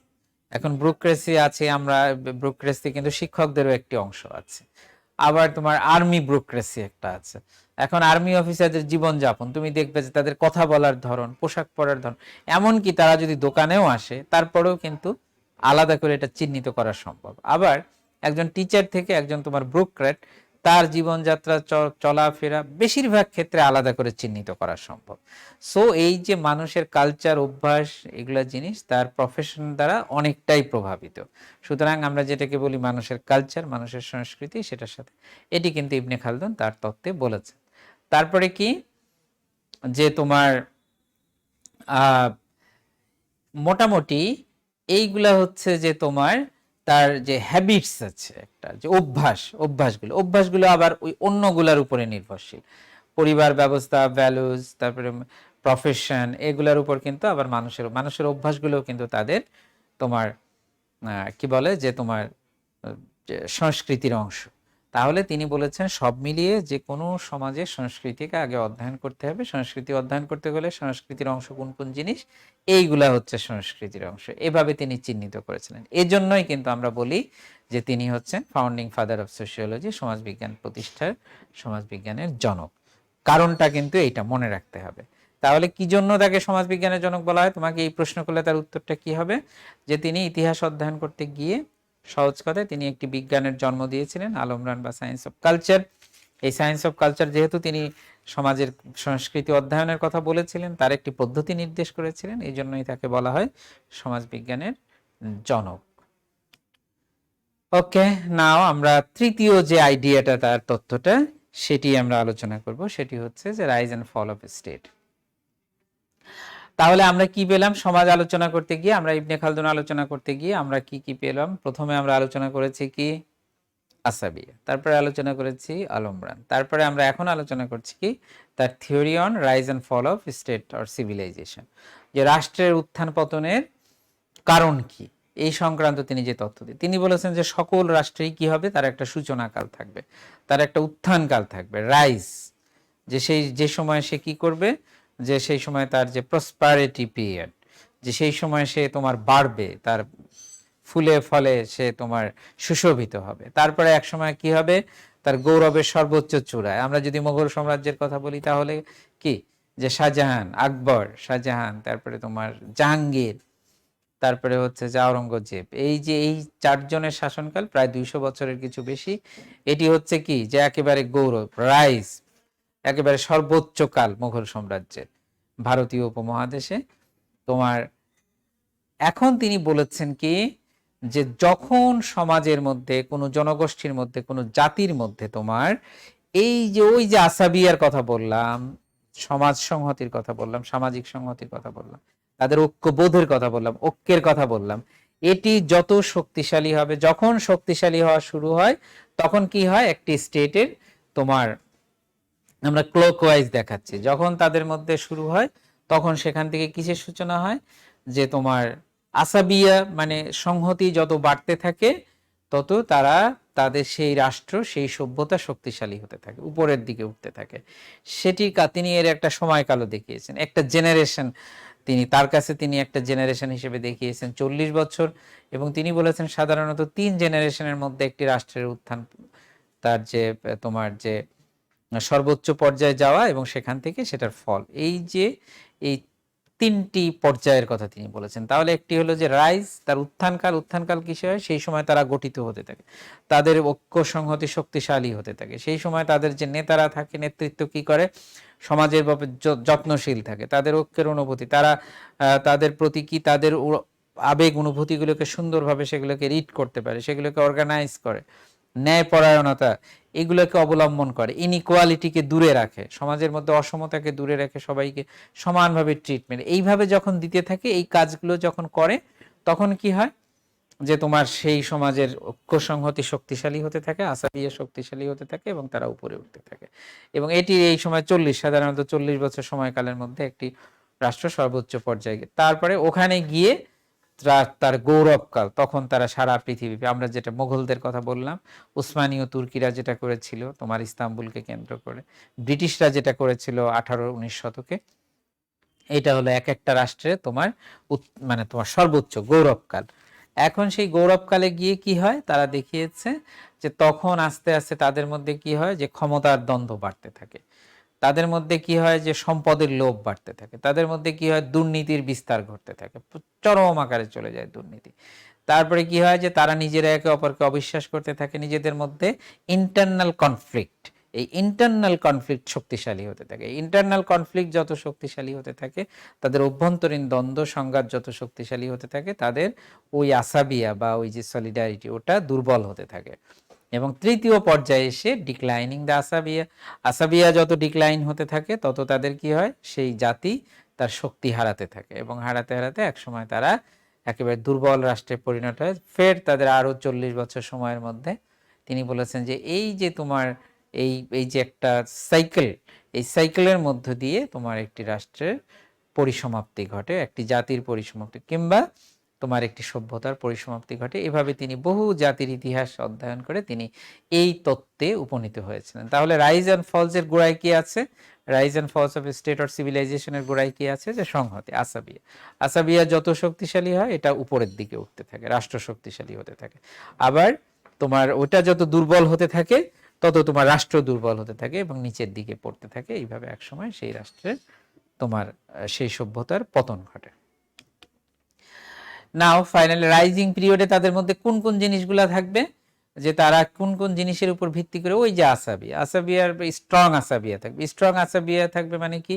এখন ব্রোক্রেসি আছে, আমরা ব্রোক্রেসি কিন্তু শিক্ষকদেরও একটি অংশ আছে। আবার তোমার আর্মি ব্রোক্রেসি একটা আছে। এখন আর্মি অফিসারদের জীবনযাপন তুমি দেখবে যে তাদের কথা বলার ধরন, পোশাক পরার ধরন, এমনকি তারা যদি দোকানেও আসে তারপরেও কিন্তু আলাদা করে এটা চিহ্নিত করা সম্ভব। আবার একজন টিচার থেকে একজন তোমার ব্রোক্রেট, তার জীবনযাত্রা, চলাফেরা বেশিরভাগ ক্ষেত্রে আলাদা করে চিহ্নিত করা সম্ভব। সো এই যে মানুষের কালচার, অভ্যাস, এগুলা জিনিস তার প্রফেশন দ্বারা অনেকটাই প্রভাবিত। সুতরাং আমরা যেটাকে বলি মানুষের কালচার, মানুষের সংস্কৃতি, সেটার সাথে এটি কিন্তু ইবনে খালদুন তার তত্ত্বে বলেছেন। তারপরে কি যে তোমার মোটামুটি এইগুলা হচ্ছে যে তোমার তার যে হ্যাবিটস আছে, একটা যে অভ্যাসগুলো আবার ওই অন্যগুলার উপরে নির্ভরশীল। পরিবার ব্যবস্থা, ভ্যালুজ, তারপরে প্রফেশন, এগুলার উপর কিন্তু আবার মানুষের অভ্যাসগুলোও কিন্তু তাদের তোমার কি বলে যে তোমার যে সংস্কৃতির অংশ। তাহলে তিনি বলেছেন সব মিলিয়ে যে কোনো সমাজের সংস্কৃতিকে আগে অধ্যয়ন করতে হবে। সংস্কৃতি অধ্যয়ন করতে গেলে সংস্কৃতির অংশ কোন কোন জিনিস, এইগুলা হচ্ছে সংস্কৃতির অংশ, এভাবে তিনি চিহ্নিত করেছিলেন। এজন্যই কিন্তু আমরা বলি যে তিনি হচ্ছেন ফাউন্ডিং ফাদার অফ সোশিওলজি, সমাজবিজ্ঞান প্রতিষ্ঠার, সমাজবিজ্ঞানের জনক। কারণটা কিন্তু এইটা মনে রাখতে হবে। তাহলে কি জন্য তাকে সমাজবিজ্ঞানের জনক বলা হয়? তোমাকে এই প্রশ্ন করলে তার উত্তরটা কি হবে? যে তিনি ইতিহাস অধ্যয়ন করতে গিয়ে, সহজ কথায় তিনি একটি বিজ্ঞানের জন্ম দিয়েছিলেন, আলমরান বা সায়েন্স অফ কালচার। এই সায়েন্স অফ কালচার যেহেতু তিনি সমাজের সংস্কৃতি অধ্যয়নের কথা বলেছিলেন, তার একটি পদ্ধতি নির্দেশ করেছিলেন, এই জন্যই তাকে বলা হয় সমাজবিজ্ঞানের জনক। ওকে, নাও আমরা তৃতীয় যে আইডিয়াটা, তার তথ্যটা, সেটি আমরা আলোচনা করব। সেটি হচ্ছে যে rise and fall of state. তাহলে আমরা কি পেলাম সমাজ আলোচনা করতে গিয়ে, আমরা ইবনে খালদুন আলোচনা করতে গিয়ে আমরা কি কি পেলাম? প্রথমে আমরা আলোচনা করেছি কি? আসাবিয়া। তারপরে আলোচনা করেছি আলমরান। তারপরে আমরা এখন আলোচনা করছি কি? তার theory on rise and fall of state or civilization, যে রাষ্ট্রের উত্থান পতনের কারণ কি, এই সংক্রান্ত তিনি যে তথ্য দেন। তিনি বলেছেন যে সকল রাষ্ট্রেই কি হবে, তার একটা সূচনা কাল থাকবে, তার একটা উত্থান কাল থাকবে, রাইজ, যে সেই যে সময় সে কি করবে, যে সেই সময় তার যে প্রসপারিটি পিরিয়ড, যে সেই সময় সে তোমার বাড়বে, তার ফুলে ফলে সে তোমার সুশোভিত হবে। তারপরে এক সময় কি হবে, তার গৌরবের সর্বোচ্চ চূড়ায়। আমরা যদি মোগল সাম্রাজ্যের কথা বলি তাহলে কি, যে শাহজাহান, আকবর, শাহজাহান, তারপরে তোমার জাহাঙ্গীর, তারপরে হচ্ছে যে আওরঙ্গজেব, এই যে এই চারজনের শাসনকাল প্রায় 200 বছরের কিছু বেশি। এটি হচ্ছে কি, যে একেবারে গৌরব, রাইজ, একেবারে সর্বোচ্চ কাল মুঘল সাম্রাজ্যের ভারতীয় উপমহাদেশে তোমার। এখন তিনি বলেছেন কি, যে যখন সমাজের মধ্যে, কোনো জনগোষ্ঠীর মধ্যে, কোনো জাতির মধ্যে তোমার এই যে ওই যে আসাবিয়ার কথা বললাম, সমাজ সংহতির কথা বললাম, সামাজিক সংহতির কথা বললাম, তাদের ঐক্যবোধের কথা বললাম, ঐক্যের কথা বললাম, এটি যত শক্তিশালী হবে, যখন শক্তিশালী হওয়া শুরু হয়, তখন কি হয়, একটি স্টেটের তোমার, আমরা ক্লকওয়াইজ দেখাচ্ছি, যখন তাদের মধ্যে শুরু হয় তখন সেখান থেকে কিসের সূচনা হয়, যে তোমার আসাবিয়া মানে সংহতি যত বাড়তে থাকে তত তারা, তাদের সেই রাষ্ট্র, সেই সভ্যতা শক্তিশালী হতে থাকে, উপরের দিকে উঠতে থাকে। সেটি তিনি এর একটা সময়কালও দেখিয়েছেন, একটা জেনারেশন, তিনি তার কাছে তিনি একটা জেনারেশন হিসেবে দেখিয়েছেন 40 বছর। এবং তিনি বলেছেন সাধারণত 3 জেনারেশনের মধ্যে একটি রাষ্ট্রের উত্থান, তার যে তোমার যে সর্বোচ্চ পর্যায়ে যাওয়া এবং সেখান থেকে সেটার ফল, এই যে এই তিনটি পর্যায়ের কথা তিনি বলেছেন। তাহলে একটি হলো যে রাইজ, তার উত্থানকাল। উত্থানকাল কিসে হয়? সেই সময় তারা গঠিত হতে থাকে, তাদের ঐক্য সংহতি শক্তিশালী হতে থাকে। সেই সময় তাদের যে নেতারা থাকে, নেতৃত্ব কি করে? সমাজের ব্যাপারে যত্নশীল থাকে, তাদের ঐক্যের অনুভূতি, তারা তাদের প্রতি কি তাদের আবেগ অনুভূতিগুলোকে সুন্দরভাবে সেগুলোকে রিড করতে পারে, সেগুলোকে অর্গানাইজ করে, ন্যায়পরায়ণতা এগুলোকে অবলম্বন করে, ইনইকুয়ালিটিকে দূরে রাখে, সমাজের মধ্যে অসমতাকে দূরে রাখে, সবাইকে সমানভাবে ট্রিটমেন্ট এইভাবে যখন দিতে থাকে, এই কাজগুলো যখন করে, তখন কি হয়? যে তোমার সেই সমাজের ঐক্য সংহতি শক্তিশালী হতে থাকে, আসাবিয়া শক্তিশালী হতে থাকে এবং তারা উপরে উঠতে থাকে। এবং এটি এই সময় সাধারণত 40 বছর সময়কালের মধ্যে একটি রাষ্ট্র সর্বোচ্চ পর্যায়ে, তারপরে ওখানে গিয়ে তার গৌরবকাল, তখন তারা সারা পৃথিবী, আমরা যেটা মোগলদের কথা বললাম, উসমানীয় তুর্কিরা যেটা করেছিল তোমার ইস্তাম্বুলকে কেন্দ্র করে, ব্রিটিশরা যেটা করেছিল 18-19 শতকে, এটা হলো এক একটা রাষ্ট্রে তোমার মানে তোমার সর্বোচ্চ গৌরবকাল। এখন সেই গৌরবকালে গিয়ে কি হয়? তারা দেখিয়েছে যে তখন আস্তে আস্তে তাদের মধ্যে কি হয়? যে ক্ষমতার দ্বন্দ্ব বাড়তে থাকে, তাদের মধ্যে কি হয়? যে সম্পদের লোভ বাড়তে থাকে, তাদের মধ্যে কি হয়? দুর্নীতির বিস্তার ঘটতে থাকে, চরম আকারে চলে যায় দুর্নীতি। তারপরে কি হয়? যে তারা নিজেরা একে অপরকে অবিশ্বাস করতে থাকে, নিজেদের মধ্যে ইন্টারনাল কনফ্লিক্ট, এই ইন্টারনাল কনফ্লিক্ট শক্তিশালী হতে থাকে। ইন্টারনাল কনফ্লিক্ট যত শক্তিশালী হতে থাকে, তাদের অভ্যন্তরীণ দ্বন্দ্ব সংঘাত যত শক্তিশালী হতে থাকে, তাদের ওই আসাবিয়া বা ওই যে সলিডারিটি, ওটা দুর্বল হতে থাকে। এবং তৃতীয় পর্যায়ে এসে ডিক্লাইনিং দ্য আসাবিয়া, আসাবিয়া যত ডিক্লাইন হতে থাকে, তত তাদের কি হয়? সেই জাতি তার শক্তি হারাতে থাকে, এবং হারাতে হারাতে একসময় তারা একেবারে দুর্বল রাষ্ট্রে পরিণত হয়। ফের তাদের আরো 40 বছর সময়ের মধ্যে তিনি বলেছেন যে এই যে তোমার এই এই যে একটা সাইকেল, এই সাইকেলের মধ্য দিয়ে তোমার একটি রাষ্ট্রের পরিসমাপ্তি ঘটে, একটি জাতির পরিসমাপ্তি, কিংবা তোমার একটি সভ্যতার পরিসমাপ্তি ঘটে। এভাবে তিনি বহু জাতির ইতিহাস অধ্যয়ন করে তিনি এই তত্ত্বে উপনীত হয়েছিলেন। তাহলে রাইজ অ্যান্ড ফলস এর গোড়ায় কি আছে? Rise and falls of state or সিভিলাইজেশনের গোড়ায় কি আছে? যে সংহতি, আসাবিয়া। আসাবিয়া যত শক্তিশালী হয়, এটা উপরের দিকে উঠতে থাকে, রাষ্ট্র শক্তিশালী হতে থাকে। আবার তোমার ওটা যত দুর্বল হতে থাকে, তত তোমার রাষ্ট্র দুর্বল হতে থাকে এবং নিচের দিকে পড়তে থাকে। এইভাবে একসময় সেই রাষ্ট্রের তোমার সেই সভ্যতার পতন ঘটে। নাও ফাইনালি রাইজিং পিরিয়ডে তাদের মধ্যে কোন কোন জিনিসগুলা থাকবে? যে তারা কোন কোন জিনিসের উপর ভিত্তি করে? ওই যে আসাবিয়ার স্ট্রং আসাবিয়া থাকবে। স্ট্রং আসাবিয়া থাকবে মানে কি?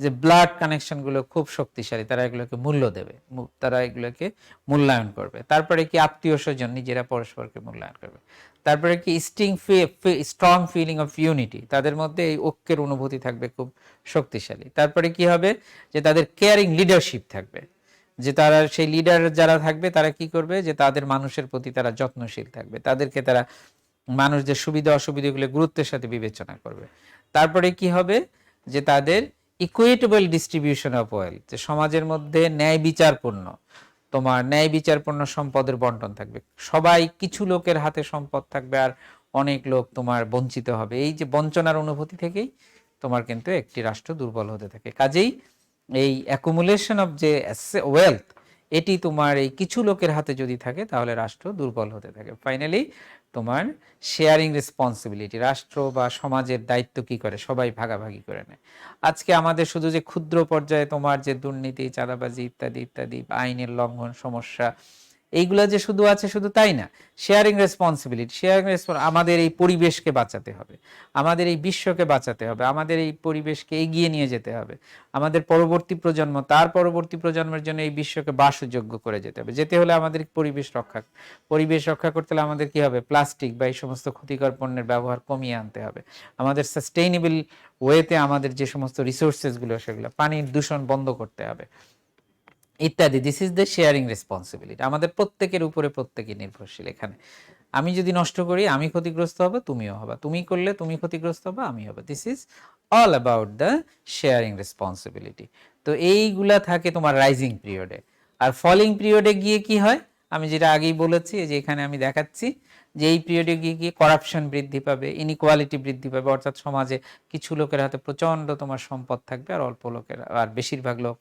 যে ব্লাড কানেকশন গুলো খুব শক্তিশালী, তারা এগুলোকে মূল্য দেবে, তারা এগুলোকে মূল্যায়ন করবে। তারপরে কি? আত্মীয় স্বজন, নিজেরা পরস্পরকে মূল্যায়ন করবে। তারপরে কি? স্ট্রং ফিলিং অফ ইউনিটি, তাদের মধ্যে এই ঐক্যের অনুভূতি থাকবে খুব শক্তিশালী। তারপরে কি হবে? যে তাদের কেয়ারিং লিডারশিপ থাকবে, যে তারা সেই লিডার যারা থাকবে তারা কি করবে? যে তাদের মানুষের প্রতি তারা যত্নশীল থাকবে, তাদেরকে তারা মানুষদের সুবিধা অসুবিধাগুলো গুরুত্বের সাথে বিবেচনা করবে। তারপরে কি হবে? যে তাদের ইকুইটেবল ডিস্ট্রিবিউশন অফ ওয়েলথ, যে সমাজের মধ্যে ন্যায় বিচারপূর্ণ তোমার ন্যায় বিচারপূর্ণ সম্পদের বন্টন থাকবে। সবাই, কিছু লোকের হাতে সম্পদ থাকবে আর অনেক লোক তোমার বঞ্চিত হবে। এই যে বঞ্চনার অনুভূতি থেকেই তোমার কিন্তু একটি রাষ্ট্র দুর্বল হতে থাকে। কাজেই এই অ্যাকুমুলেশন অফ যে ওয়েলথ, এটি তোমার এই কিছু লোকের হাতে যদি থাকে, তাহলে রাষ্ট্র দুর্বল হতে থাকে। ফাইনালি তোমার শেয়ারিং রেসপন্সিবিলিটি, রাষ্ট্র বা সমাজের দায়িত্ব কি করে? সবাই ভাগাভাগি করে নেয়। আজকে আমাদের শুধু যে ক্ষুদ্র পর্যায়ে তোমার যে দুর্নীতি, চাঁদাবাজি ইত্যাদি ইত্যাদি, আইনের লঙ্ঘন সমস্যা, এইগুলা যে শুধু আছে, শুধু তাই না, শেয়ারিং রেসপন্সিবিলিটি, আমাদের এই পরিবেশকে বাঁচাতে হবে, আমাদের এই বিশ্বকে বাঁচাতে হবে, আমাদের এই পরিবেশকে এগিয়ে নিয়ে যেতে হবে, আমাদের পরবর্তী প্রজন্ম, তার পরবর্তী প্রজন্মের জন্য এই বিশ্বকে বাসযোগ্য করে যেতে হবে। যেতে হলে আমাদের পরিবেশ রক্ষা করতে হলে আমাদের কি হবে? প্লাস্টিক বা এই সমস্ত ক্ষতিকর পণ্যের ব্যবহার কমিয়ে আনতে হবে। আমাদের সাস্টেইনেবল ওয়েতে আমাদের যে সমস্ত রিসোর্সেস গুলো, সেগুলো, পানির দূষণ বন্ধ করতে হবে ইত্যাদি। This is the sharing responsibility. আমাদের প্রত্যেকের উপরে প্রত্যেকে নির্ভরশীল। এখানে আমি যদি নষ্ট করি, আমি ক্ষতিগ্রস্ত হব, তুমিও হবা, তুমি করলে তুমি ক্ষতিগ্রস্ত হবা, আমি হব। This is all about the sharing responsibility. তো এইগুলা থাকে তোমার রাইজিং পিরিয়ডে। আর ফলিং পিরিয়ডে গিয়ে কি হয়? আমি যেটা আগেই বলেছি, যে এখানে আমি দেখাচ্ছি যে এই পিরিয়ডে গিয়ে গিয়ে করাপশন বৃদ্ধি পাবে, ইনইকুয়ালিটি বৃদ্ধি পাবে, অর্থাৎ সমাজে কিছু লোকের হাতে প্রচন্ড তোমার সম্পদ থাকবে আর অল্প লোকের, আর বেশিরভাগ লোক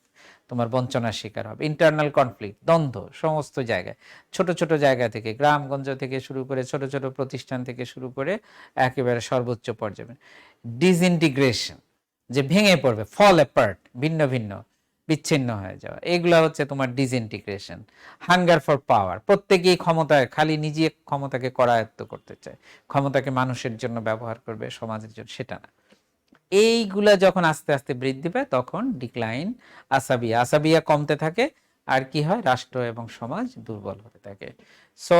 তোমার বঞ্চনার শিকার হবে। ইন্টারনাল কনফ্লিক্ট, দ্বন্দ্ব সমস্ত জায়গায়, ছোট ছোট জায়গা থেকে, গ্রামগঞ্জ থেকে শুরু করে, ছোট ছোট প্রতিষ্ঠান থেকে শুরু করে একেবারে সর্বোচ্চ পর্যায়ে ডিসইন্টিগ্রেশন, যে ভেঙে পড়বে, ফল অ্যাপার্ট, ভিন্ন ভিন্ন বিচ্ছিন্ন হয়ে যাওয়া, এগুলা হচ্ছে তোমার ডিসইন্টিগ্রেশন। হাঙ্গার ফর পাওয়ার, প্রত্যেকেই ক্ষমতায় খালি নিজে ক্ষমতাকে করায়ত্ত করতে চায়, ক্ষমতাকে মানুষের জন্য ব্যবহার করবে, সমাজের জন্য, সেটা না। এইগুলা যখন আস্তে আস্তে বৃদ্ধি পায় তখন ডিক্লাইন, আসাবিয়া, আসাবিয়া কমতে থাকে, আর কি হয়, রাষ্ট্র এবং সমাজ দুর্বল হতে থাকে। সো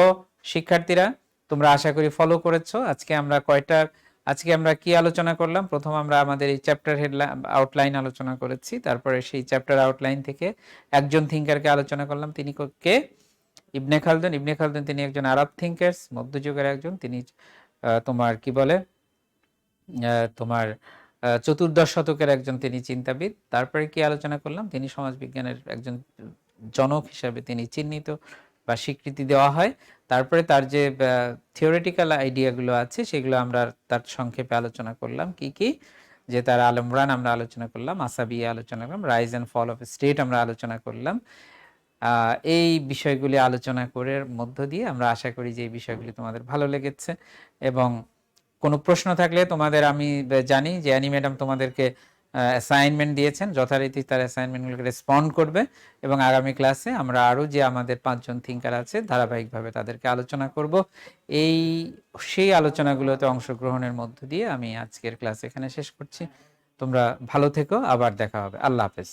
শিক্ষার্থীরা, তোমরা আশা করি ফলো করেছো। আজকে আমরা কি আলোচনা করলাম? প্রথম আমরা আমাদের এই চ্যাপ্টার হেডলাইন আউটলাইন আলোচনা করেছি, তারপরে সেই চ্যাপ্টার আউটলাইন থেকে একজন থিঙ্কারকে আলোচনা করলাম। তিনি কে? ইবনে খালদুন। ইবনে খালদুন তিনি একজন আরব থিঙ্কার্স, মধ্যযুগের একজন। তিনি তোমার কি বলে তোমার চতুর্দশ শতকের একজন তিনি চিন্তাবিদ। তারপরে কি আলোচনা করলাম? তিনি সমাজবিজ্ঞানের একজন জনক হিসাবে তিনি চিহ্নিত বা স্বীকৃতি দেওয়া হয়। তারপরে তার যে থিওরিটিক্যাল আইডিয়াগুলো আছে সেগুলো আমরা তার সংক্ষেপে আলোচনা করলাম। কি কি? যে তার আলমরান আমরা আলোচনা করলাম, আসাবিয়া আলোচনা করলাম, rise and fall of state আমরা আলোচনা করলাম। এই বিষয়গুলি আলোচনা করে মধ্য দিয়ে আমরা আশা করি যে এই বিষয়গুলি তোমাদের ভালো লেগেছে। এবং কোনো প্রশ্ন থাকলে তোমাদের, আমি জানি যে অ্যানি ম্যাডাম তোমাদেরকে অ্যাসাইনমেন্ট দিয়েছেন, যথারীতি তার অ্যাসাইনমেন্টগুলোকে রেসপন্ড করবে, এবং আগামী ক্লাসে আমরা আরও যে আমাদের 5জন থিঙ্কার আছে ধারাবাহিকভাবে তাদেরকে আলোচনা করব। সেই আলোচনাগুলোতে অংশগ্রহণের মধ্য দিয়ে আমি আজকের ক্লাস এখানে শেষ করছি। তোমরা ভালো থেকো, আবার দেখা হবে। আল্লাহ হাফেজ।